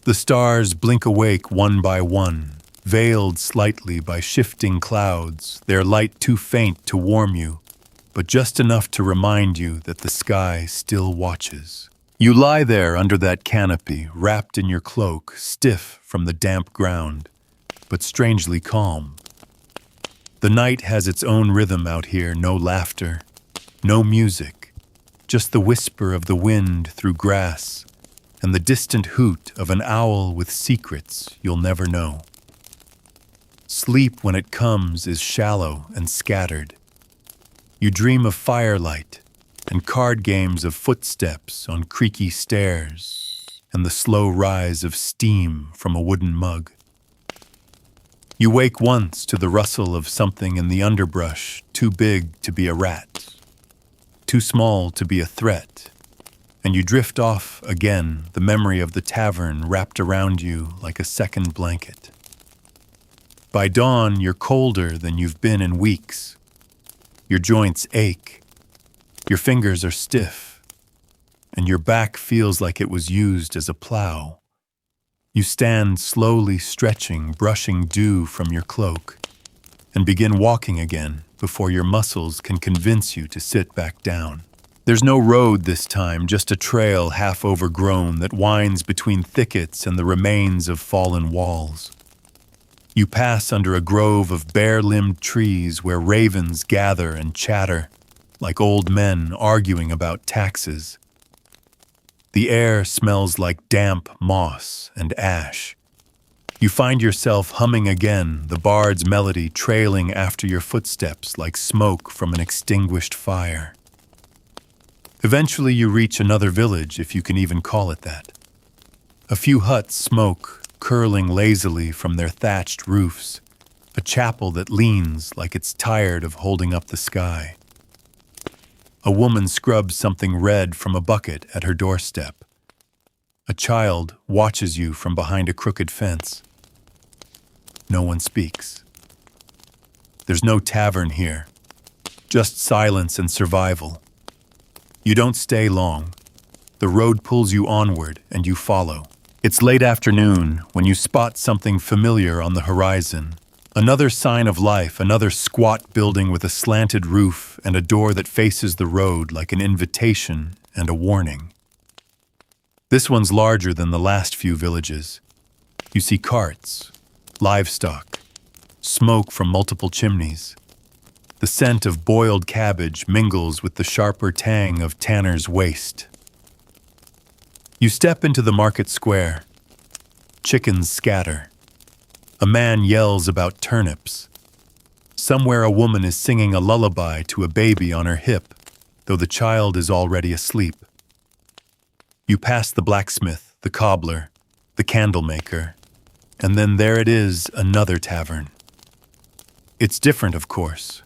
The stars blink awake one by one, veiled slightly by shifting clouds, their light too faint to warm you, but just enough to remind you that the sky still watches. You lie there under that canopy, wrapped in your cloak, stiff from the damp ground, but strangely calm. The night has its own rhythm out here, no laughter, no music, just the whisper of the wind through grass and the distant hoot of an owl with secrets you'll never know. Sleep, when it comes, is shallow and scattered. You dream of firelight and card games of footsteps on creaky stairs and the slow rise of steam from a wooden mug. You wake once to the rustle of something in the underbrush, too big to be a rat, too small to be a threat, and you drift off again, the memory of the tavern wrapped around you like a second blanket. By dawn, you're colder than you've been in weeks. Your joints ache, your fingers are stiff, and your back feels like it was used as a plow. You stand slowly stretching, brushing dew from your cloak, and begin walking again before your muscles can convince you to sit back down. There's no road this time, just a trail half overgrown that winds between thickets and the remains of fallen walls. You pass under a grove of bare-limbed trees where ravens gather and chatter, like old men arguing about taxes. The air smells like damp moss and ash. You find yourself humming again, the bard's melody trailing after your footsteps like smoke from an extinguished fire. Eventually you reach another village, if you can even call it that. A few huts smoke, curling lazily from their thatched roofs, a chapel that leans like it's tired of holding up the sky. A woman scrubs something red from a bucket at her doorstep. A child watches you from behind a crooked fence. No one speaks. There's no tavern here, just silence and survival. You don't stay long. The road pulls you onward and you follow. It's late afternoon when you spot something familiar on the horizon. Another sign of life, another squat building with a slanted roof and a door that faces the road like an invitation and a warning. This one's larger than the last few villages. You see carts, livestock, smoke from multiple chimneys. The scent of boiled cabbage mingles with the sharper tang of tanner's waste. You step into the market square. Chickens scatter. A man yells about turnips. Somewhere a woman is singing a lullaby to a baby on her hip, though the child is already asleep. You pass the blacksmith, the cobbler, the candle maker, and then there it is, another tavern. It's different, of course.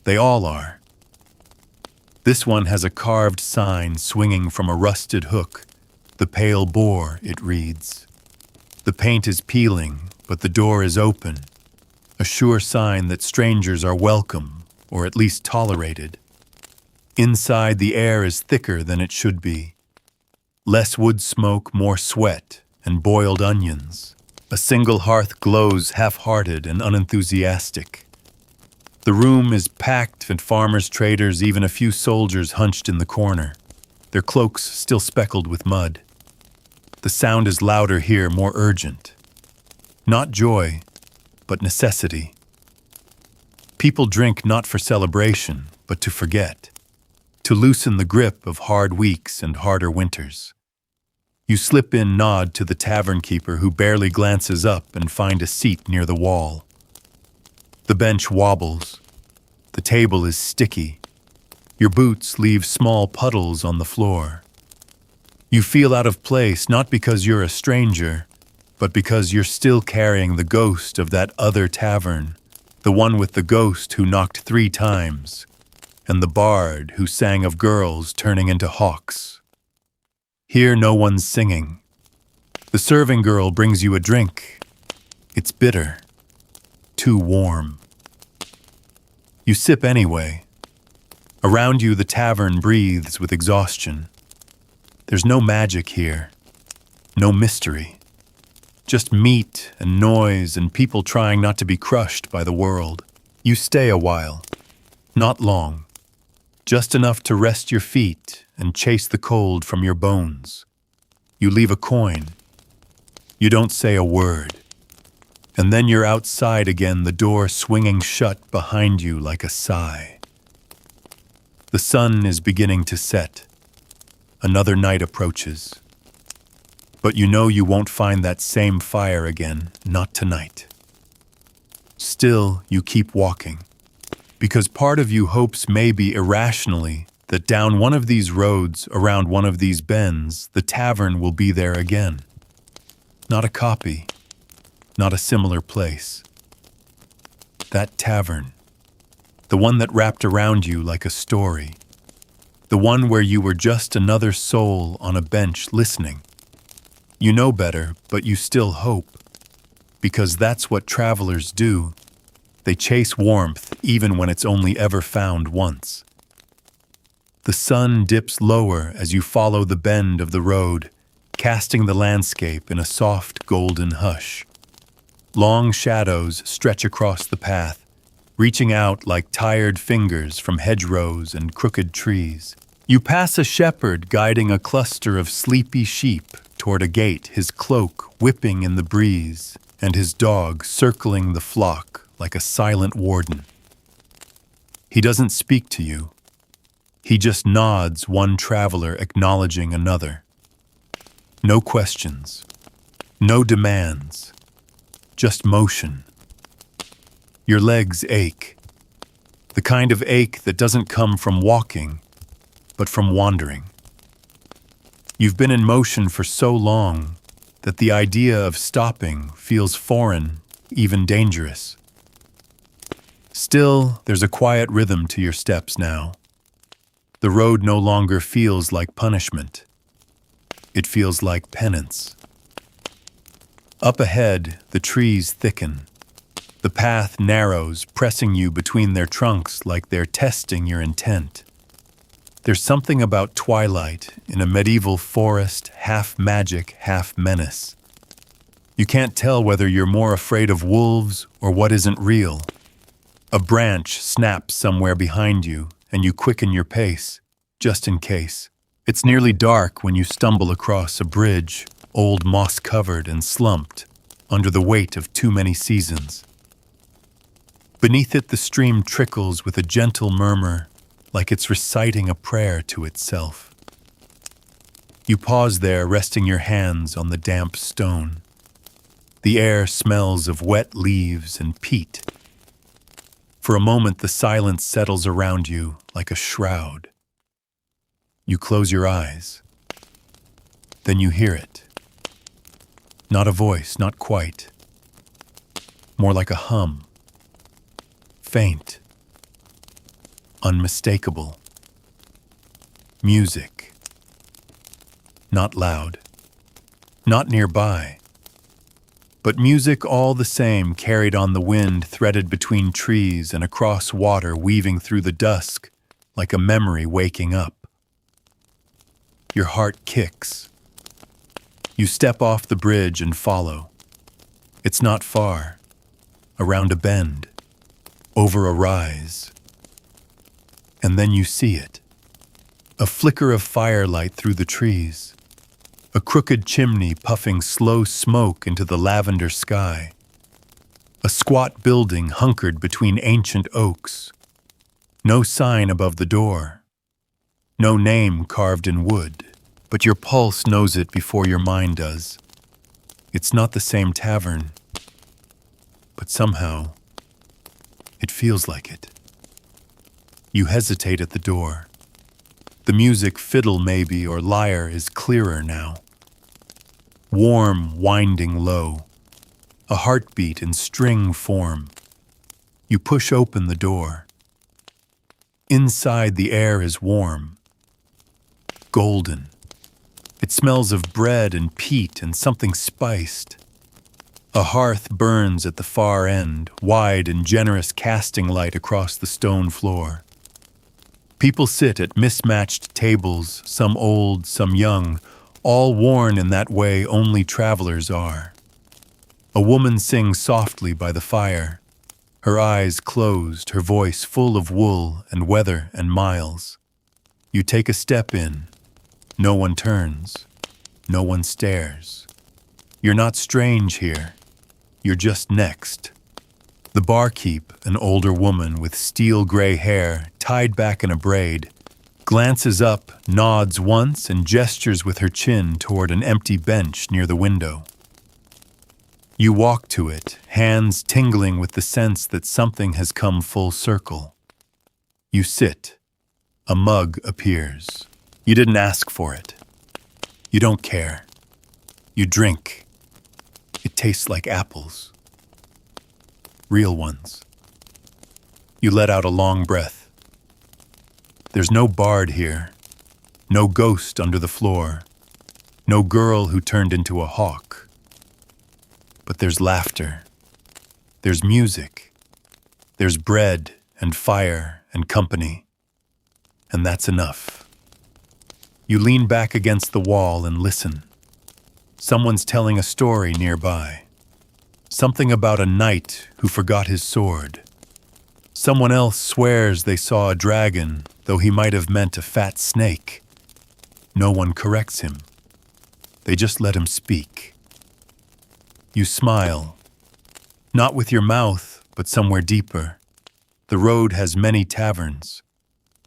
They all are. This one has a carved sign swinging from a rusted hook. The Pale Boar, it reads. The paint is peeling, but the door is open, a sure sign that strangers are welcome, or at least tolerated. Inside, the air is thicker than it should be. Less wood smoke, more sweat, and boiled onions. A single hearth glows half-hearted and unenthusiastic. The room is packed and farmers, traders, even a few soldiers hunched in the corner, their cloaks still speckled with mud. The sound is louder here, more urgent. Not joy, but necessity. People drink not for celebration, but to forget, to loosen the grip of hard weeks and harder winters. You slip in, nod to the tavern keeper who barely glances up and find a seat near the wall. The bench wobbles. The table is sticky. Your boots leave small puddles on the floor. You feel out of place not because you're a stranger, but because you're still carrying the ghost of that other tavern, the one with the ghost who knocked 3 times, and the bard who sang of girls turning into hawks. Here no one's singing. The serving girl brings you a drink. It's bitter, too warm. You sip anyway. Around you the tavern breathes with exhaustion. There's no magic here, no mystery. Just meat and noise and people trying not to be crushed by the world. You stay a while, not long, just enough to rest your feet and chase the cold from your bones. You leave a coin. You don't say a word. And then you're outside again, the door swinging shut behind you like a sigh. The sun is beginning to set. Another night approaches. But you know you won't find that same fire again, not tonight. Still, you keep walking, because part of you hopes maybe irrationally that down one of these roads, around one of these bends, the tavern will be there again. Not a copy, not a similar place. That tavern, the one that wrapped around you like a story, the one where you were just another soul on a bench listening. You know better, but you still hope, because that's what travelers do. They chase warmth even when it's only ever found once. The sun dips lower as you follow the bend of the road, casting the landscape in a soft golden hush. Long shadows stretch across the path, reaching out like tired fingers from hedgerows and crooked trees. You pass a shepherd guiding a cluster of sleepy sheep toward a gate, his cloak whipping in the breeze, and his dog circling the flock like a silent warden. He doesn't speak to you. He just nods, one traveler acknowledging another. No questions, no demands, just motion. Your legs ache, the kind of ache that doesn't come from walking, but from wandering. You've been in motion for so long that the idea of stopping feels foreign, even dangerous. Still, there's a quiet rhythm to your steps now. The road no longer feels like punishment. It feels like penance. Up ahead, the trees thicken. The path narrows, pressing you between their trunks like they're testing your intent. There's something about twilight in a medieval forest, half magic, half menace. You can't tell whether you're more afraid of wolves or what isn't real. A branch snaps somewhere behind you, and you quicken your pace, just in case. It's nearly dark when you stumble across a bridge, old moss-covered and slumped, under the weight of too many seasons. Beneath it, the stream trickles with a gentle murmur, like it's reciting a prayer to itself. You pause there, resting your hands on the damp stone. The air smells of wet leaves and peat. For a moment, the silence settles around you like a shroud. You close your eyes. Then you hear it. Not a voice, not quite. More like a hum. Faint. Unmistakable. Music. Not loud. Not nearby. But music all the same, carried on the wind, threaded between trees and across water, weaving through the dusk like a memory waking up. Your heart kicks. You step off the bridge and follow. It's not far. Around a bend. Over a rise. And then you see it. A flicker of firelight through the trees. A crooked chimney puffing slow smoke into the lavender sky. A squat building hunkered between ancient oaks. No sign above the door. No name carved in wood, but your pulse knows it before your mind does. It's not the same tavern, but somehow it feels like it. You hesitate at the door. The music, fiddle maybe, or lyre, is clearer now. Warm, winding low. A heartbeat in string form. You push open the door. Inside, the air is warm. Golden. It smells of bread and peat and something spiced. A hearth burns at the far end, wide and generous casting light across the stone floor. People sit at mismatched tables, some old, some young, all worn in that way only travelers are. A woman sings softly by the fire, her eyes closed, her voice full of wool and weather and miles. You take a step in. No one turns. No one stares. You're not strange here. You're just next. The barkeep, an older woman with steel-gray hair tied back in a braid, glances up, nods once, and gestures with her chin toward an empty bench near the window. You walk to it, hands tingling with the sense that something has come full circle. You sit. A mug appears. You didn't ask for it. You don't care. You drink. It tastes like apples. Real ones. You let out a long breath. There's no bard here. No ghost under the floor. No girl who turned into a hawk. But there's laughter. There's music. There's bread and fire and company. And that's enough. You lean back against the wall and listen. Someone's telling a story nearby. Something about a knight who forgot his sword. Someone else swears they saw a dragon, though he might have meant a fat snake. No one corrects him. They just let him speak. You smile. Not with your mouth, but somewhere deeper. The road has many taverns,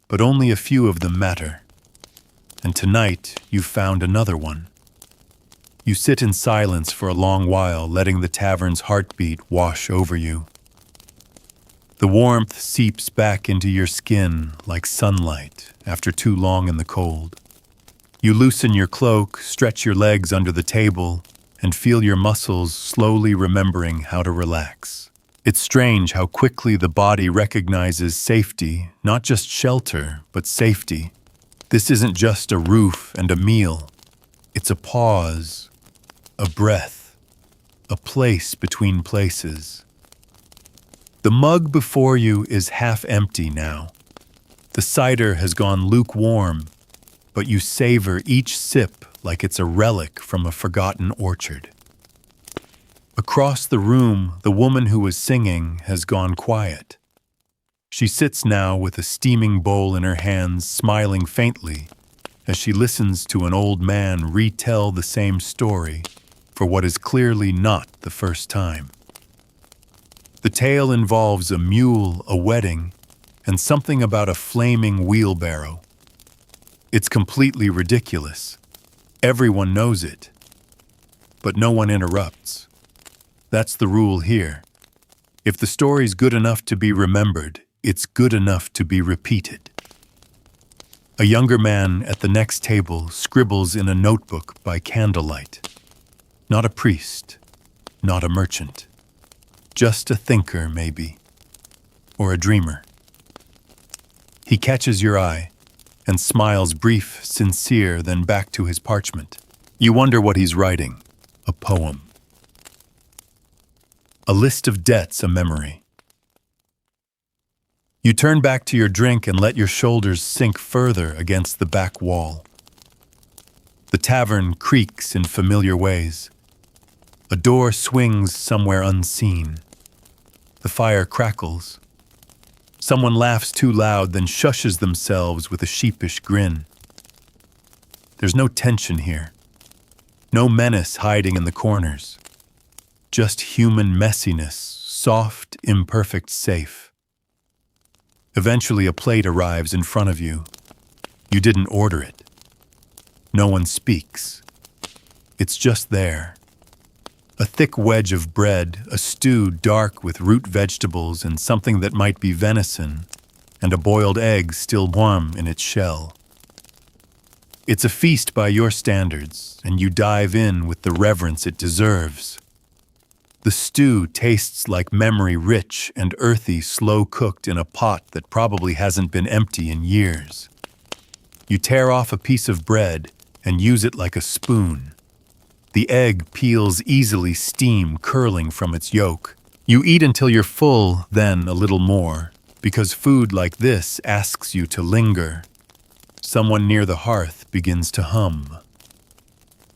but only a few of them matter. And tonight, you've found another one. You sit in silence for a long while, letting the tavern's heartbeat wash over you. The warmth seeps back into your skin like sunlight after too long in the cold. You loosen your cloak, stretch your legs under the table, and feel your muscles slowly remembering how to relax. It's strange how quickly the body recognizes safety, not just shelter, but safety. This isn't just a roof and a meal. It's a pause, a breath, a place between places. The mug before you is half empty now. The cider has gone lukewarm, but you savor each sip like it's a relic from a forgotten orchard. Across the room, the woman who was singing has gone quiet. She sits now with a steaming bowl in her hands, smiling faintly, as she listens to an old man retell the same story for what is clearly not the first time. The tale involves a mule, a wedding, and something about a flaming wheelbarrow. It's completely ridiculous. Everyone knows it, but no one interrupts. That's the rule here. If the story's good enough to be remembered, it's good enough to be repeated. A younger man at the next table scribbles in a notebook by candlelight. Not a priest, not a merchant. Just a thinker, maybe, or a dreamer. He catches your eye and smiles brief, sincere, then back to his parchment. You wonder what he's writing. A poem. A list of debts, a memory. You turn back to your drink and let your shoulders sink further against the back wall. The tavern creaks in familiar ways. A door swings somewhere unseen. The fire crackles. Someone laughs too loud, then shushes themselves with a sheepish grin. There's no tension here. No menace hiding in the corners. Just human messiness, soft, imperfect, safe. Eventually a plate arrives in front of you. You didn't order it. No one speaks. It's just there. A thick wedge of bread, a stew dark with root vegetables and something that might be venison, and a boiled egg still warm in its shell. It's a feast by your standards, and you dive in with the reverence it deserves. The stew tastes like memory, rich and earthy, slow-cooked in a pot that probably hasn't been empty in years. You tear off a piece of bread and use it like a spoon. The egg peels easily, steam curling from its yolk. You eat until you're full, then a little more, because food like this asks you to linger. Someone near the hearth begins to hum.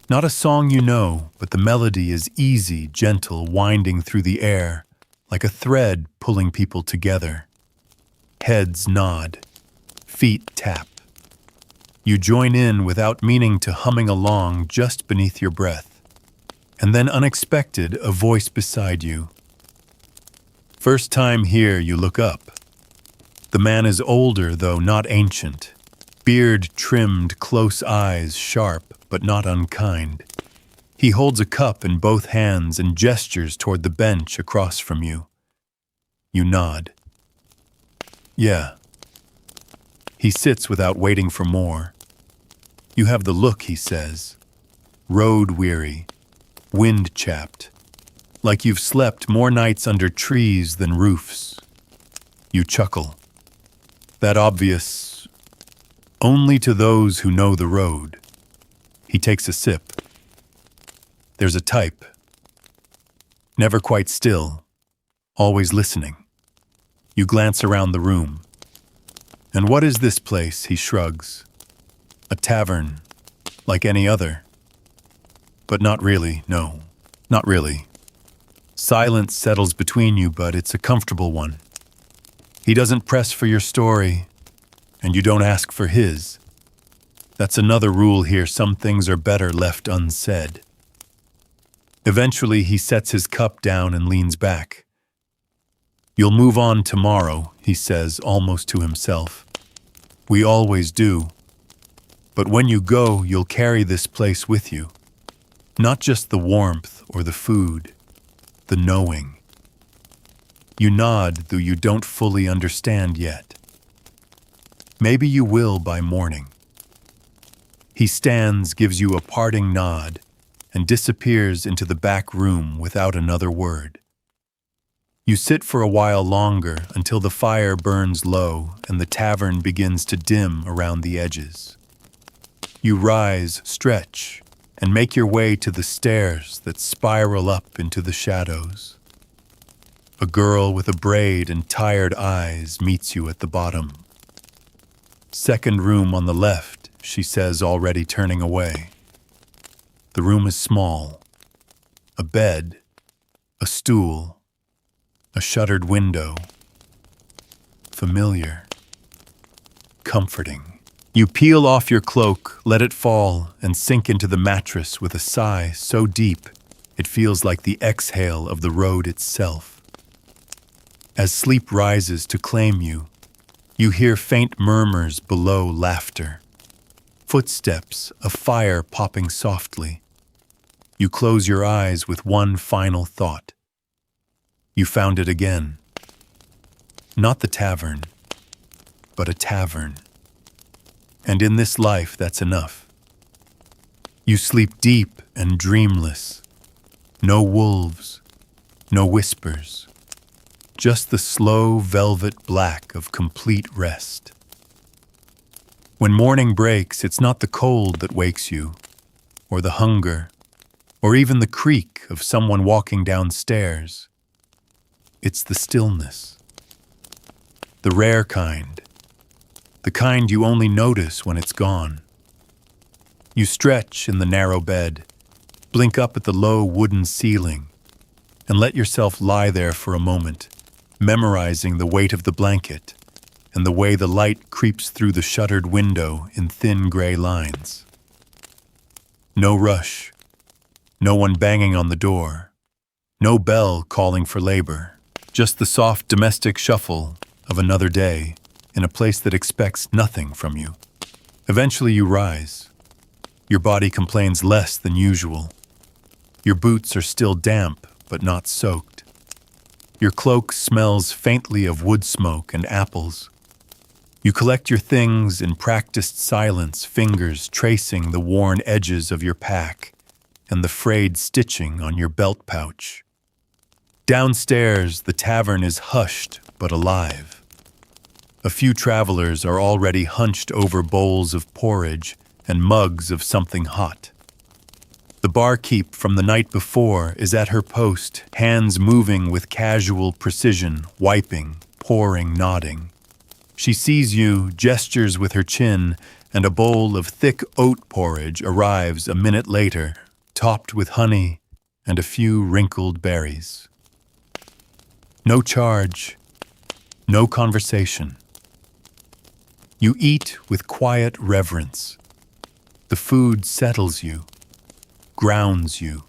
Not a song you know, but the melody is easy, gentle, winding through the air, like a thread pulling people together. Heads nod. Feet tap. You join in without meaning to, humming along just beneath your breath. And then unexpected, a voice beside you. First time here, you look up. The man is older, though not ancient. Beard trimmed, close eyes sharp, but not unkind. He holds a cup in both hands and gestures toward the bench across from you. You nod. Yeah. He sits without waiting for more. You have the look, he says. Road-weary, wind-chapped, like you've slept more nights under trees than roofs. You chuckle. That obvious, only to those who know the road. He takes a sip. There's a type. Never quite still, always listening. You glance around the room. And what is this place, he shrugs. A tavern, like any other. But not really, no, not really. Silence settles between you, but it's a comfortable one. He doesn't press for your story, and you don't ask for his. That's another rule here, some things are better left unsaid. Eventually, he sets his cup down and leans back. You'll move on tomorrow, he says, almost to himself. We always do. But when you go, you'll carry this place with you. Not just the warmth or the food, the knowing. You nod, though you don't fully understand yet. Maybe you will by morning. He stands, gives you a parting nod, and disappears into the back room without another word. You sit for a while longer until the fire burns low and the tavern begins to dim around the edges. You rise, stretch, and make your way to the stairs that spiral up into the shadows. A girl with a braid and tired eyes meets you at the bottom. Second room on the left, she says, already turning away. The room is small. A bed, a stool, a shuttered window. Familiar. Comforting. You peel off your cloak, let it fall, and sink into the mattress with a sigh so deep it feels like the exhale of the road itself. As sleep rises to claim you, you hear faint murmurs below laughter. Footsteps, a fire popping softly. You close your eyes with one final thought. You found it again. Not the tavern, but a tavern. And in this life, that's enough. You sleep deep and dreamless. No wolves, no whispers. Just the slow velvet black of complete rest. When morning breaks, it's not the cold that wakes you, or the hunger, or even the creak of someone walking downstairs. It's the stillness. The rare kind. The kind you only notice when it's gone. You stretch in the narrow bed, blink up at the low wooden ceiling, and let yourself lie there for a moment, memorizing the weight of the blanket and the way the light creeps through the shuttered window in thin gray lines. No rush, no one banging on the door, no bell calling for labor, just the soft domestic shuffle of another day in a place that expects nothing from you. Eventually you rise. Your body complains less than usual. Your boots are still damp, but not soaked. Your cloak smells faintly of wood smoke and apples. You collect your things in practiced silence, fingers tracing the worn edges of your pack and the frayed stitching on your belt pouch. Downstairs, the tavern is hushed but alive. A few travelers are already hunched over bowls of porridge and mugs of something hot. The barkeep from the night before is at her post, hands moving with casual precision, wiping, pouring, nodding. She sees you, gestures with her chin, and a bowl of thick oat porridge arrives a minute later, topped with honey and a few wrinkled berries. No charge, no conversation. You eat with quiet reverence. The food settles you, grounds you,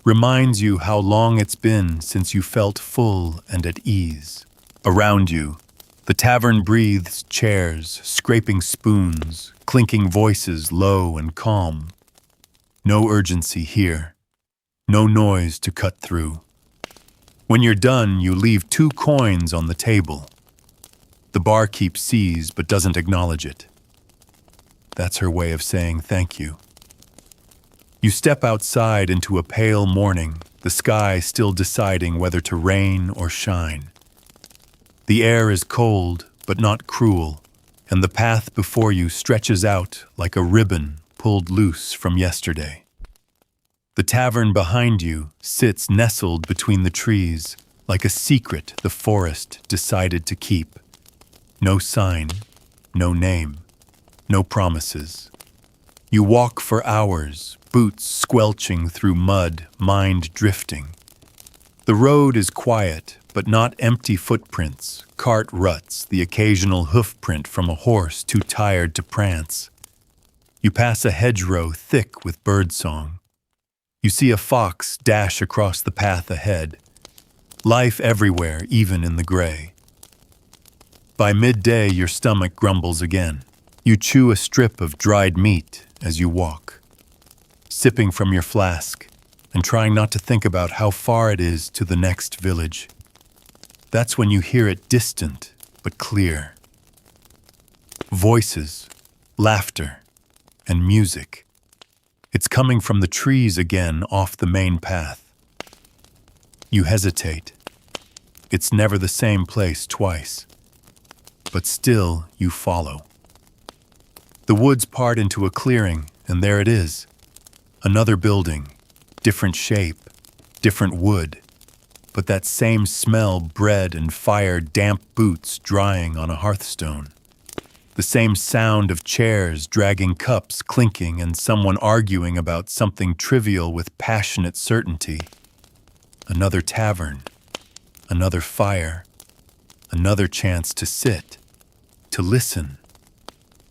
reminds you how long it's been since you felt full and at ease. Around you, the tavern breathes chairs, scraping spoons, clinking voices low and calm. No urgency here, no noise to cut through. When you're done, you leave 2 coins on the table. The barkeep sees but doesn't acknowledge it. That's her way of saying thank you. You step outside into a pale morning, the sky still deciding whether to rain or shine. The air is cold but not cruel, and the path before you stretches out like a ribbon pulled loose from yesterday. The tavern behind you sits nestled between the trees, like a secret the forest decided to keep. No sign, no name, no promises. You walk for hours, boots squelching through mud, mind drifting. The road is quiet, but not empty footprints, cart ruts, the occasional hoof print from a horse too tired to prance. You pass a hedgerow thick with birdsong. You see a fox dash across the path ahead. Life everywhere, even in the gray. By midday, your stomach grumbles again. You chew a strip of dried meat as you walk, sipping from your flask and trying not to think about how far it is to the next village. That's when you hear it distant but clear. Voices, laughter, and music. It's coming from the trees again off the main path. You hesitate. It's never the same place twice. But still, you follow. The woods part into a clearing, and there it is. Another building, different shape, different wood, but that same smell, bread and fire, damp boots drying on a hearthstone. The same sound of chairs dragging cups clinking and someone arguing about something trivial with passionate certainty. Another tavern, another fire, another chance to sit, to listen,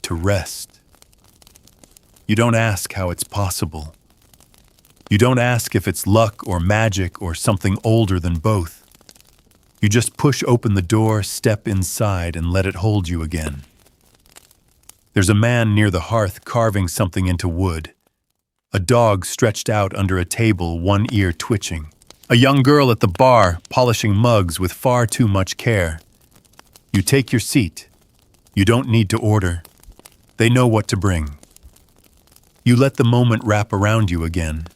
to rest. You don't ask how it's possible. You don't ask if it's luck or magic or something older than both. You just push open the door, step inside, and let it hold you again. There's a man near the hearth carving something into wood. A dog stretched out under a table, one ear twitching. A young girl at the bar polishing mugs with far too much care. You take your seat. You don't need to order. They know what to bring. You let the moment wrap around you again,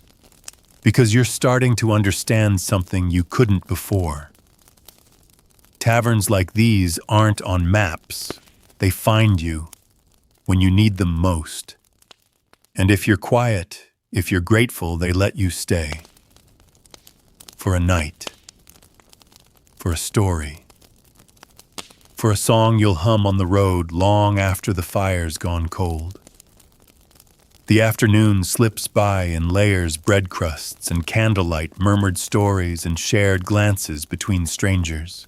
because you're starting to understand something you couldn't before. Taverns like these aren't on maps. They find you when you need them most. And if you're quiet, if you're grateful, they let you stay. For a night. For a story. For a song you'll hum on the road long after the fire's gone cold. The afternoon slips by in layers, bread crusts, and candlelight, murmured stories, and shared glances between strangers.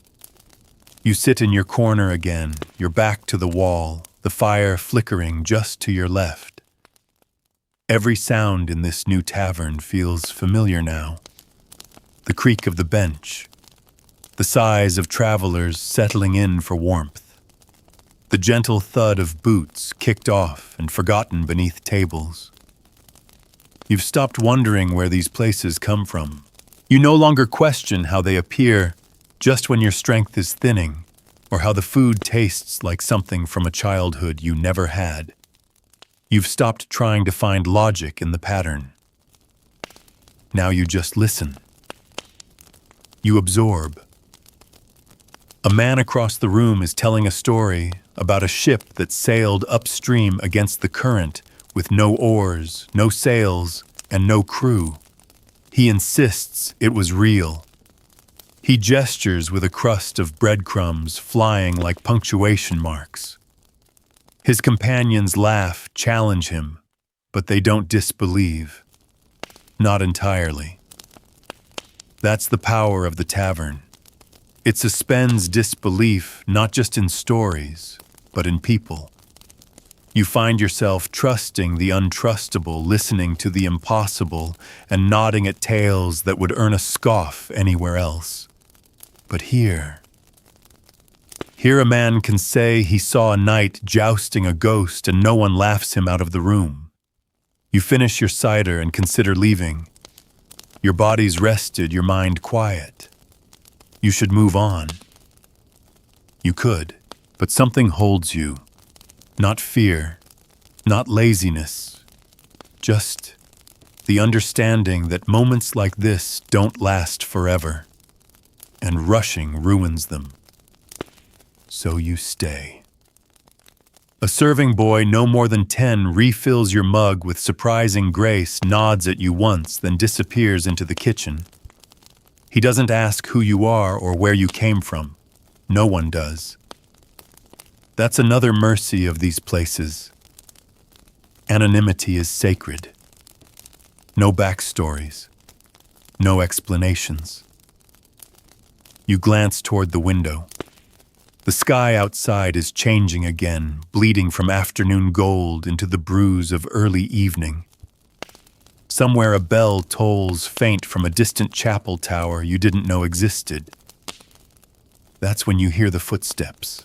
You sit in your corner again, your back to the wall, the fire flickering just to your left. Every sound in this new tavern feels familiar now. The creak of the bench, the sighs of travelers settling in for warmth, the gentle thud of boots kicked off and forgotten beneath tables. You've stopped wondering where these places come from. You no longer question how they appear just when your strength is thinning, or how the food tastes like something from a childhood you never had. You've stopped trying to find logic in the pattern. Now you just listen. You absorb. A man across the room is telling a story about a ship that sailed upstream against the current with no oars, no sails, and no crew. He insists it was real. He gestures with a crust of breadcrumbs flying like punctuation marks. His companions laugh, challenge him, but they don't disbelieve. Not entirely. That's the power of the tavern. It suspends disbelief not just in stories, but in people. You find yourself trusting the untrustable, listening to the impossible, and nodding at tales that would earn a scoff anywhere else. But here a man can say he saw a knight jousting a ghost and no one laughs him out of the room. You finish your cider and consider leaving. Your body's rested, your mind quiet. You should move on. You could, but something holds you. Not fear, not laziness, just the understanding that moments like this don't last forever, and rushing ruins them. So you stay. A serving boy no more than 10 refills your mug with surprising grace, nods at you once, then disappears into the kitchen. He doesn't ask who you are or where you came from. No one does. That's another mercy of these places. Anonymity is sacred. No backstories. No explanations. You glance toward the window. The sky outside is changing again, bleeding from afternoon gold into the bruise of early evening. Somewhere a bell tolls faint from a distant chapel tower you didn't know existed. That's when you hear the footsteps.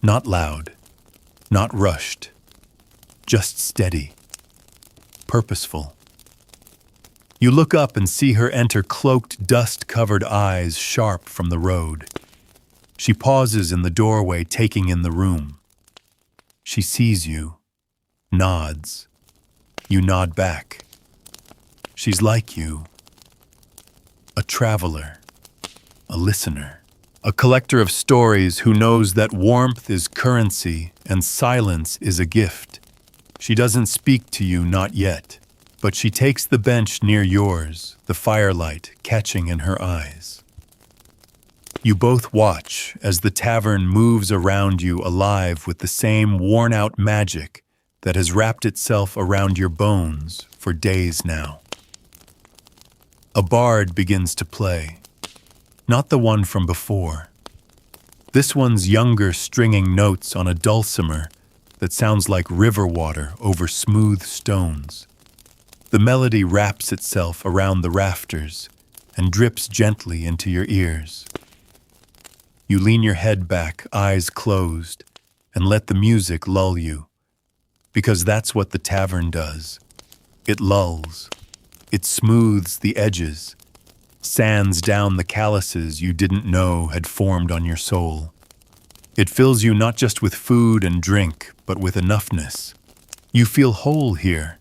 Not loud, not rushed, just steady, purposeful. You look up and see her enter, cloaked, dust-covered eyes sharp from the road. She pauses in the doorway, taking in the room. She sees you, nods. You nod back. She's like you. A traveler, a listener, a collector of stories who knows that warmth is currency and silence is a gift. She doesn't speak to you, not yet, but she takes the bench near yours, the firelight catching in her eyes. You both watch as the tavern moves around you, alive with the same worn-out magic that has wrapped itself around your bones for days now. A bard begins to play, not the one from before. This one's younger, stringing notes on a dulcimer that sounds like river water over smooth stones. The melody wraps itself around the rafters and drips gently into your ears. You lean your head back, eyes closed, and let the music lull you, because that's what the tavern does. It lulls. It smooths the edges, sands down the calluses you didn't know had formed on your soul. It fills you not just with food and drink, but with enoughness. You feel whole here.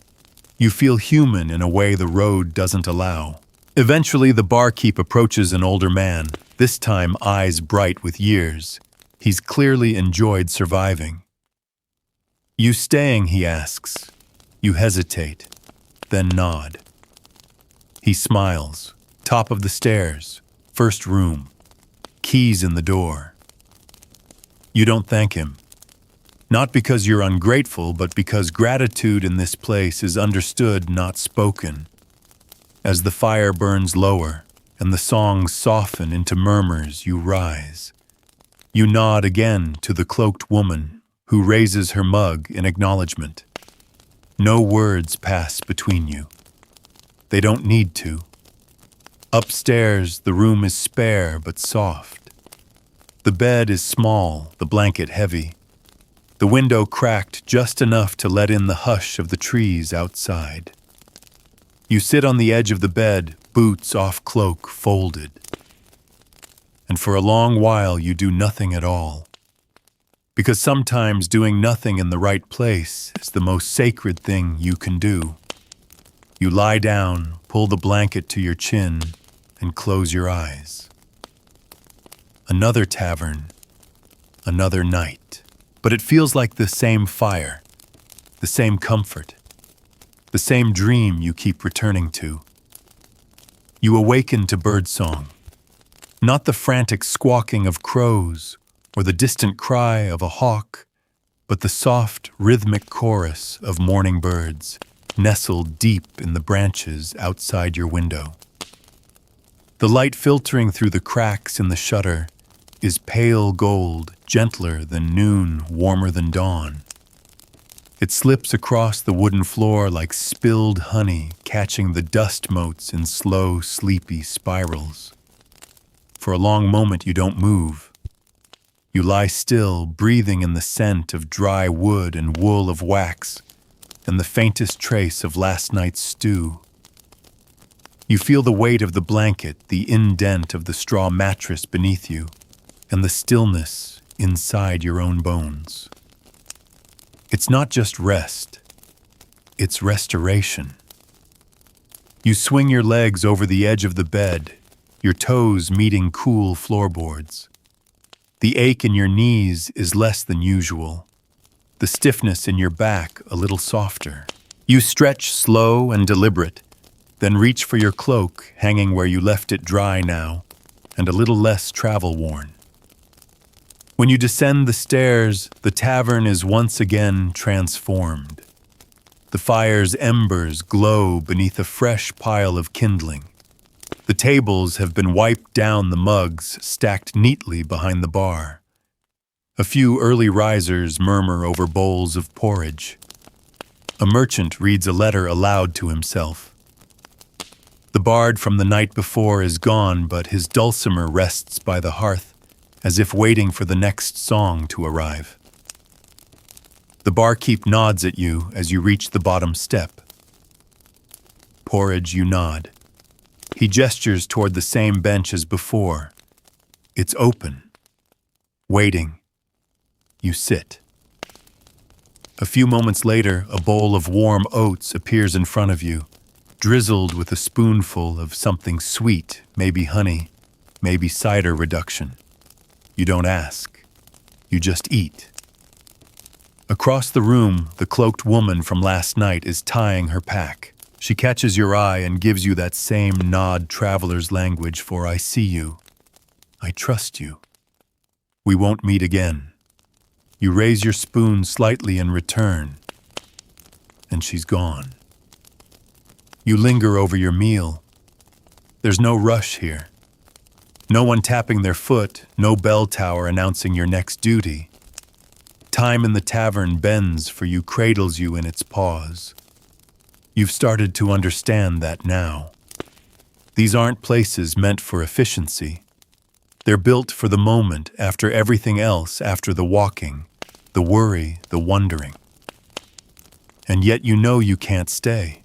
You feel human in a way the road doesn't allow. Eventually, the barkeep approaches an older man, this time eyes bright with years. He's clearly enjoyed surviving. "You staying?" he asks. You hesitate, then nod. He smiles. Top of the stairs, first room, keys in the door. You don't thank him. Not because you're ungrateful, but because gratitude in this place is understood, not spoken. As the fire burns lower and the songs soften into murmurs, you rise. You nod again to the cloaked woman who raises her mug in acknowledgement. No words pass between you. They don't need to. Upstairs, the room is spare but soft. The bed is small, the blanket heavy. The window cracked just enough to let in the hush of the trees outside. You sit on the edge of the bed, boots off cloak folded. And for a long while you do nothing at all. Because sometimes doing nothing in the right place is the most sacred thing you can do. You lie down, pull the blanket to your chin, and close your eyes. Another tavern, another night. But it feels like the same fire, the same comfort, the same dream you keep returning to. You awaken to birdsong, not the frantic squawking of crows or the distant cry of a hawk, but the soft, rhythmic chorus of morning birds nestled deep in the branches outside your window. The light filtering through the cracks in the shutter is pale gold, gentler than noon, warmer than dawn. It slips across the wooden floor like spilled honey, catching the dust motes in slow, sleepy spirals. For a long moment you don't move. You lie still, breathing in the scent of dry wood and wool of wax, and the faintest trace of last night's stew. You feel the weight of the blanket, the indent of the straw mattress beneath you, and the stillness inside your own bones. It's not just rest, it's restoration. You swing your legs over the edge of the bed, your toes meeting cool floorboards. The ache in your knees is less than usual, the stiffness in your back a little softer. You stretch slow and deliberate, then reach for your cloak, hanging where you left it dry now, and a little less travel-worn. When you descend the stairs, the tavern is once again transformed. The fire's embers glow beneath a fresh pile of kindling. The tables have been wiped down, the mugs stacked neatly behind the bar. A few early risers murmur over bowls of porridge. A merchant reads a letter aloud to himself. The bard from the night before is gone, but his dulcimer rests by the hearth, as if waiting for the next song to arrive. The barkeep nods at you as you reach the bottom step. Porridge, you nod. He gestures toward the same bench as before. It's open. Waiting. You sit. A few moments later, a bowl of warm oats appears in front of you, drizzled with a spoonful of something sweet, maybe honey, maybe cider reduction. You don't ask. You just eat. Across the room, the cloaked woman from last night is tying her pack. She catches your eye and gives you that same nod traveler's language for "I see you." I trust you. We won't meet again. You raise your spoon slightly in return, and she's gone. You linger over your meal. There's no rush here. No one tapping their foot, no bell tower announcing your next duty. Time in the tavern bends for you, cradles you in its paws. You've started to understand that now. These aren't places meant for efficiency. They're built for the moment, after everything else, after the walking, the worry, the wondering. And yet you know you can't stay.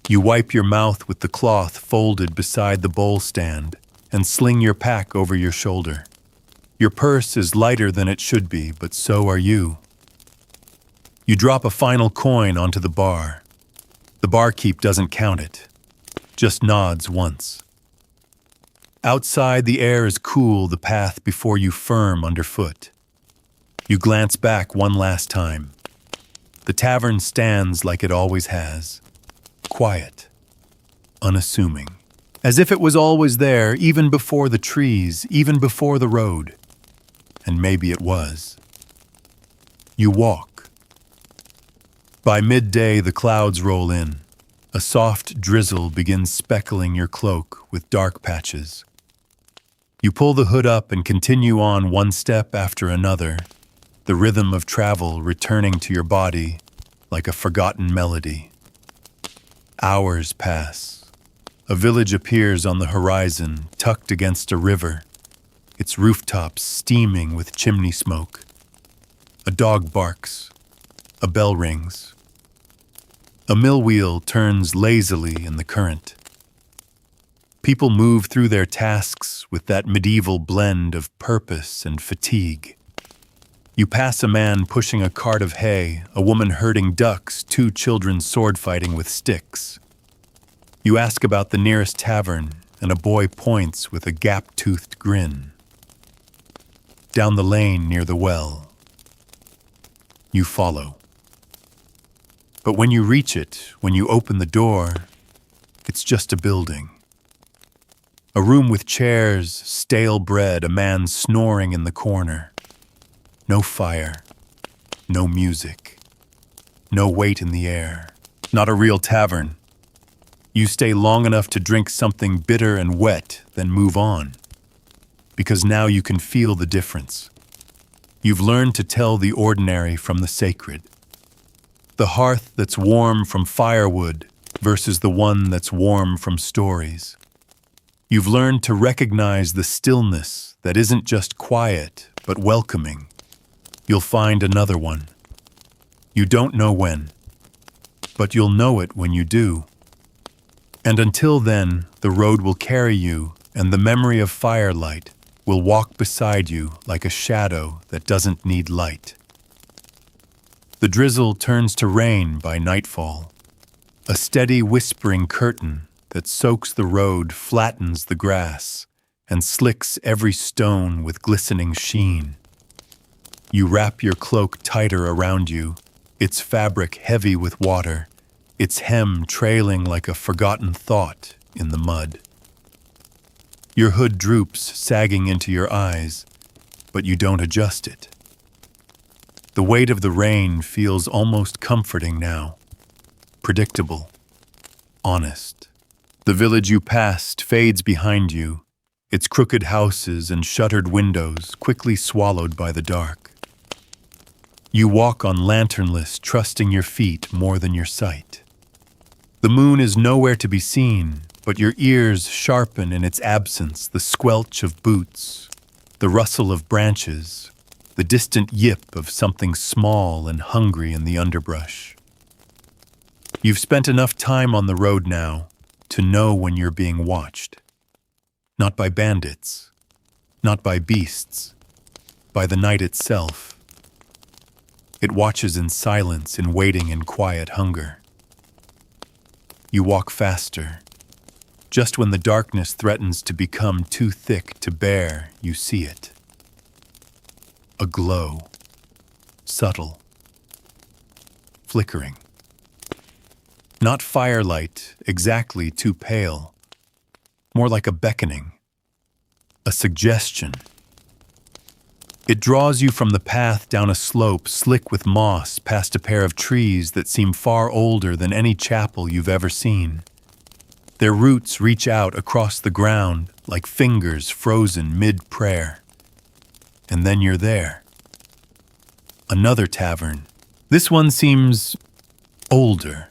You wipe your mouth with the cloth folded beside the bowl stand and sling your pack over your shoulder. Your purse is lighter than it should be, but so are you. You drop a final coin onto the bar. The barkeep doesn't count it, just nods once. Outside, the air is cool, the path before you firm underfoot. You glance back one last time. The tavern stands like it always has, quiet, unassuming, as if it was always there, even before the trees, even before the road. And maybe it was. You walk. By midday, the clouds roll in. A soft drizzle begins speckling your cloak with dark patches. You pull the hood up and continue on one step after another, the rhythm of travel returning to your body like a forgotten melody. Hours pass. A village appears on the horizon, tucked against a river, its rooftops steaming with chimney smoke. A dog barks. A bell rings. A mill wheel turns lazily in the current. People move through their tasks with that medieval blend of purpose and fatigue. You pass a man pushing a cart of hay, a woman herding ducks, two children sword-fighting with sticks. You ask about the nearest tavern, and a boy points with a gap-toothed grin. Down the lane near the well. You follow. But when you reach it, when you open the door, it's just a building. A room with chairs, stale bread, a man snoring in the corner. No fire, no music, no weight in the air. Not a real tavern. You stay long enough to drink something bitter and wet, then move on. Because now you can feel the difference. You've learned to tell the ordinary from the sacred. The hearth that's warm from firewood versus the one that's warm from stories. You've learned to recognize the stillness that isn't just quiet, but welcoming. You'll find another one. You don't know when, but you'll know it when you do. And until then, the road will carry you, and the memory of firelight will walk beside you like a shadow that doesn't need light. The drizzle turns to rain by nightfall. A steady whispering curtain that soaks the road, flattens the grass, and slicks every stone with glistening sheen. You wrap your cloak tighter around you, its fabric heavy with water, its hem trailing like a forgotten thought in the mud. Your hood droops, sagging into your eyes, but you don't adjust it. The weight of the rain feels almost comforting now, predictable, honest. The village you passed fades behind you, its crooked houses and shuttered windows quickly swallowed by the dark. You walk on lanternless, trusting your feet more than your sight. The moon is nowhere to be seen, but your ears sharpen in its absence the squelch of boots, the rustle of branches, the distant yip of something small and hungry in the underbrush. You've spent enough time on the road now to know when you're being watched. Not by bandits, not by beasts, by the night itself. It watches in silence, in waiting and quiet hunger. You walk faster. Just when the darkness threatens to become too thick to bear, you see it. A glow, subtle, flickering. Not firelight, exactly too pale, more like a beckoning. a suggestion. It draws you from the path down a slope slick with moss past a pair of trees that seem far older than any chapel you've ever seen. Their roots reach out across the ground like fingers frozen mid-prayer. And then you're there. Another tavern. This one seems older.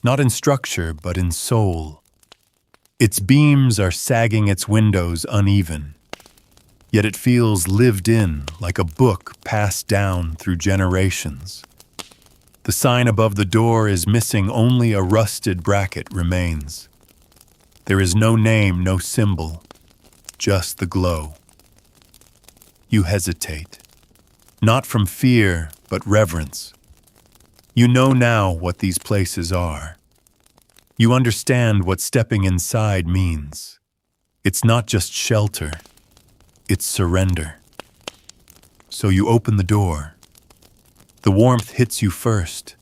Not in structure, but in soul. Its beams are sagging its windows uneven. Yet it feels lived in, like a book passed down through generations. The sign above the door is missing, only a rusted bracket remains. There is no name, no symbol, just the glow. You hesitate, not from fear, but reverence. You know now what these places are. You understand what stepping inside means. It's not just shelter. It's surrender. So you open the door. The warmth hits you first.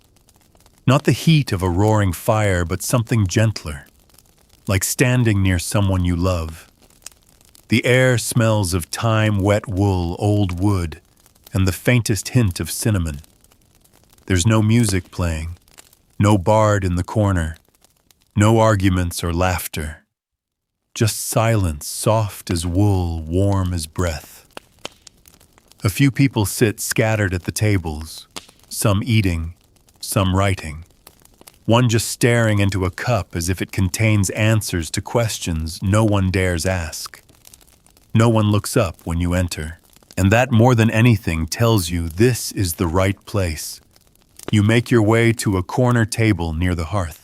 Not the heat of a roaring fire, but something gentler, like standing near someone you love. The air smells of time, wet wool, old wood, and the faintest hint of cinnamon. There's no music playing, no bard in the corner, no arguments or laughter. Just silence, soft as wool, warm as breath. A few people sit scattered at the tables, some eating, some writing. One just staring into a cup as if it contains answers to questions no one dares ask. No one looks up when you enter, and that more than anything tells you this is the right place. You make your way to a corner table near the hearth.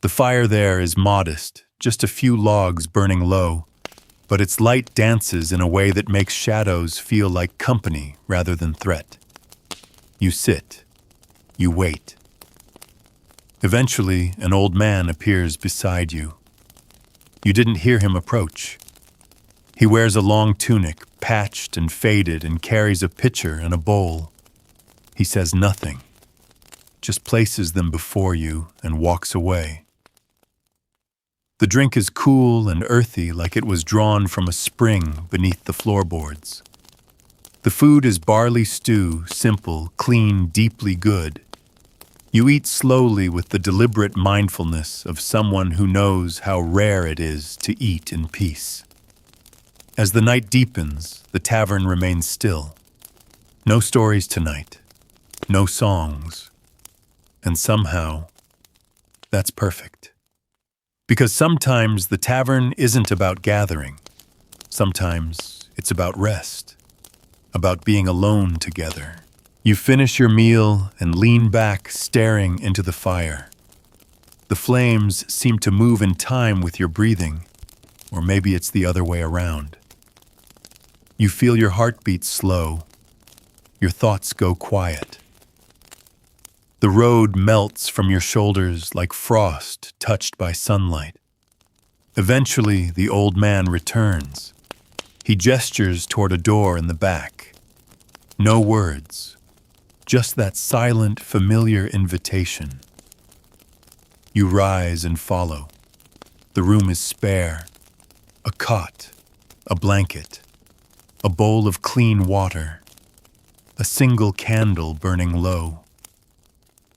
The fire there is modest, just a few logs burning low, but its light dances in a way that makes shadows feel like company rather than threat. You sit. You wait. Eventually, an old man appears beside you. You didn't hear him approach. He wears a long tunic, patched and faded, and carries a pitcher and a bowl. He says nothing, just places them before you and walks away. The drink is cool and earthy, like it was drawn from a spring beneath the floorboards. The food is barley stew, simple, clean, deeply good. You eat slowly with the deliberate mindfulness of someone who knows how rare it is to eat in peace. As the night deepens, the tavern remains still. No stories tonight, no songs. And somehow, that's perfect. Because sometimes the tavern isn't about gathering. Sometimes it's about rest, about being alone together. You finish your meal and lean back, staring into the fire. The flames seem to move in time with your breathing, or maybe it's the other way around. You feel your heartbeat slow. Your thoughts go quiet. The road melts from your shoulders like frost touched by sunlight. Eventually, the old man returns. He gestures toward a door in the back. No words, just that silent, familiar invitation. You rise and follow. The room is spare. A cot, a blanket, a bowl of clean water, a single candle burning low.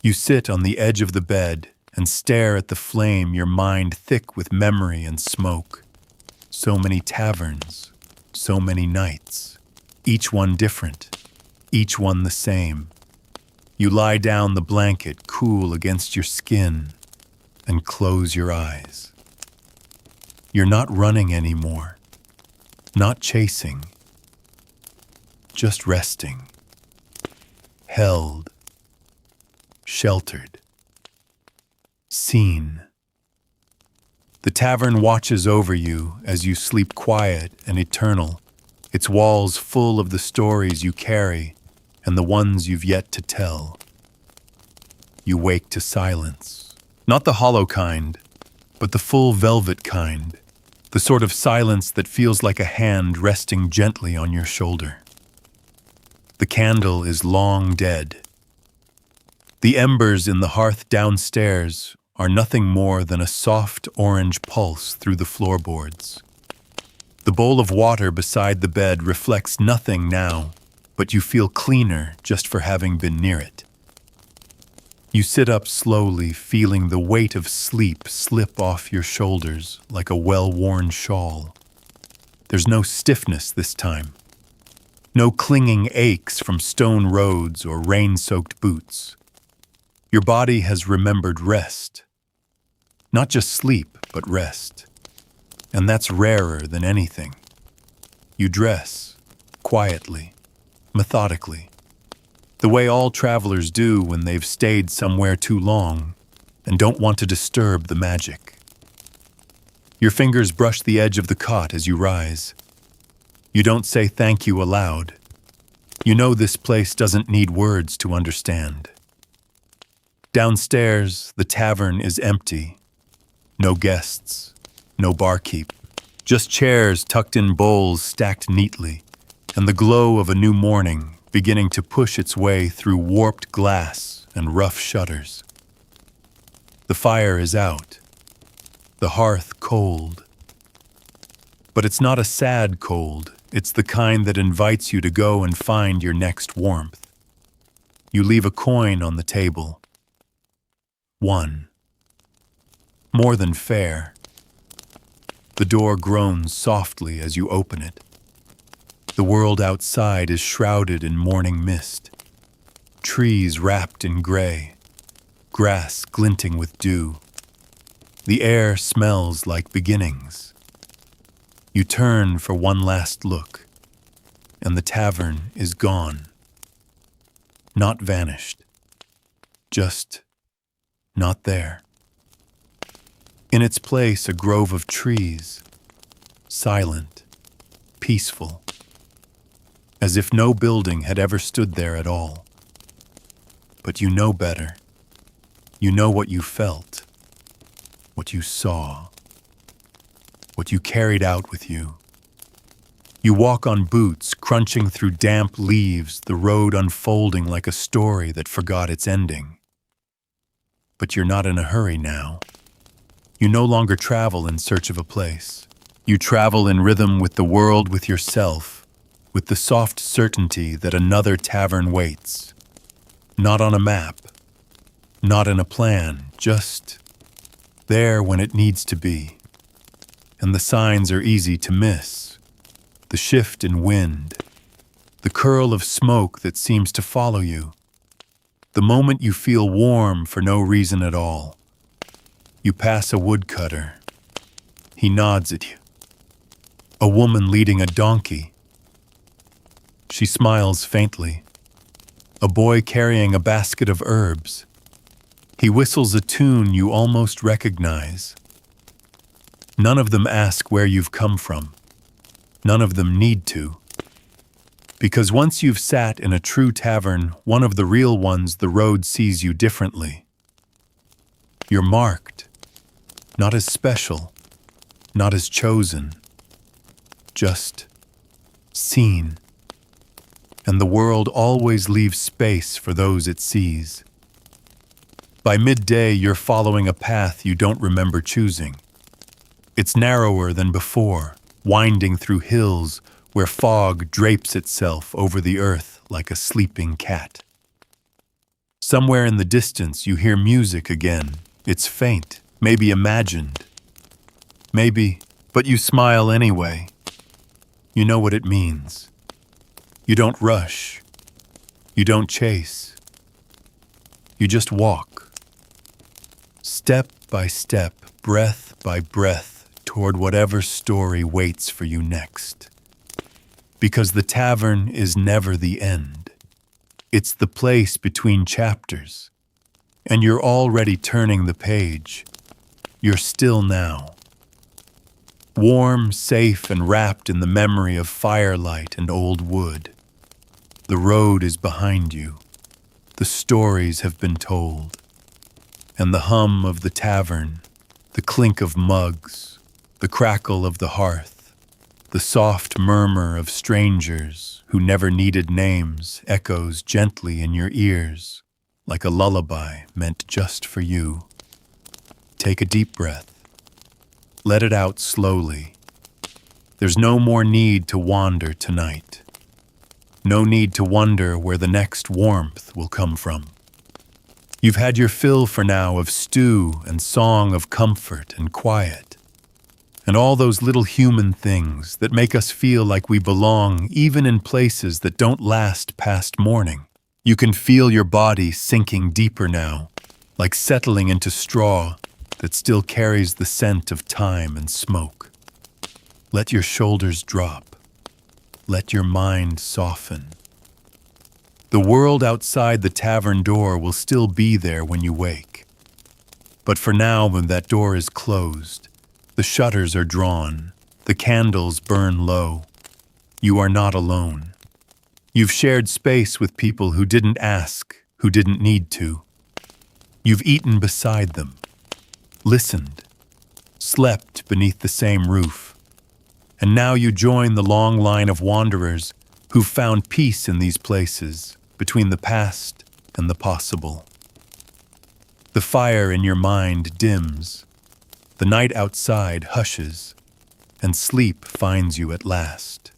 You sit on the edge of the bed and stare at the flame, your mind thick with memory and smoke. So many taverns, so many nights, each one different, each one the same. You lie down the blanket, cool against your skin, and close your eyes. You're not running anymore, not chasing, just resting, held, sheltered, seen. The tavern watches over you as you sleep quiet and eternal, its walls full of the stories you carry and the ones you've yet to tell. You wake to silence, not the hollow kind, but the full velvet kind, the sort of silence that feels like a hand resting gently on your shoulder. The candle is long dead. The embers in the hearth downstairs are nothing more than a soft orange pulse through the floorboards. The bowl of water beside the bed reflects nothing now, but you feel cleaner just for having been near it. You sit up slowly, feeling the weight of sleep slip off your shoulders like a well-worn shawl. There's no stiffness this time. No clinging aches from stone roads or rain-soaked boots. Your body has remembered rest. Not just sleep, but rest. And that's rarer than anything. You dress, quietly, methodically, the way all travelers do when they've stayed somewhere too long and don't want to disturb the magic. Your fingers brush the edge of the cot as you rise. You don't say thank you aloud. You know this place doesn't need words to understand. Downstairs, the tavern is empty. No guests, no barkeep. Just chairs tucked in bowls stacked neatly, and the glow of a new morning beginning to push its way through warped glass and rough shutters. The fire is out, the hearth cold. But it's not a sad cold, it's the kind that invites you to go and find your next warmth. You leave a coin on the table. 1. More than fair. The door groans softly as you open it. The world outside is shrouded in morning mist. Trees wrapped in gray, grass glinting with dew. The air smells like beginnings. You turn for one last look, and the tavern is gone. Not vanished, just not there. In its place, a grove of trees, silent, peaceful, as if no building had ever stood there at all. But you know better. You know what you felt, what you saw, what you carried out with you. You walk on boots, crunching through damp leaves, the road unfolding like a story that forgot its ending. But you're not in a hurry now. You no longer travel in search of a place. You travel in rhythm with the world, with yourself, with the soft certainty that another tavern waits. Not on a map, not in a plan, just there when it needs to be. And the signs are easy to miss. The shift in wind, the curl of smoke that seems to follow you, the moment you feel warm for no reason at all. You pass a woodcutter. He nods at you. A woman leading a donkey. She smiles faintly. A boy carrying a basket of herbs. He whistles a tune you almost recognize. None of them ask where you've come from. None of them need to. Because once you've sat in a true tavern, one of the real ones, the road sees you differently. You're marked. Not as special, not as chosen, just seen. And the world always leaves space for those it sees. By midday, you're following a path you don't remember choosing. It's narrower than before, winding through hills where fog drapes itself over the earth like a sleeping cat. Somewhere in the distance, you hear music again. It's faint. Maybe imagined. Maybe, but you smile anyway. You know what it means. You don't rush. You don't chase. You just walk. Step by step, breath by breath, toward whatever story waits for you next. Because the tavern is never the end. It's the place between chapters. And you're already turning the page. You're still now. Warm, safe, and wrapped in the memory of firelight and old wood. The road is behind you. The stories have been told. And the hum of the tavern, the clink of mugs, the crackle of the hearth, the soft murmur of strangers who never needed names echoes gently in your ears, like a lullaby meant just for you. Take a deep breath. Let it out slowly. There's no more need to wander tonight. No need to wonder where the next warmth will come from. You've had your fill for now of stew and song of comfort and quiet, and all those little human things that make us feel like we belong even in places that don't last past morning. You can feel your body sinking deeper now, like settling into straw that still carries the scent of time and smoke. Let your shoulders drop. Let your mind soften. The world outside the tavern door will still be there when you wake. But for now, when that door is closed, the shutters are drawn, the candles burn low, you are not alone. You've shared space with people who didn't ask, who didn't need to. You've eaten beside them, listened, slept beneath the same roof. And now you join the long line of wanderers who've found peace in these places, between the past and the possible. The fire in your mind dims, the night outside hushes, and sleep finds you at last.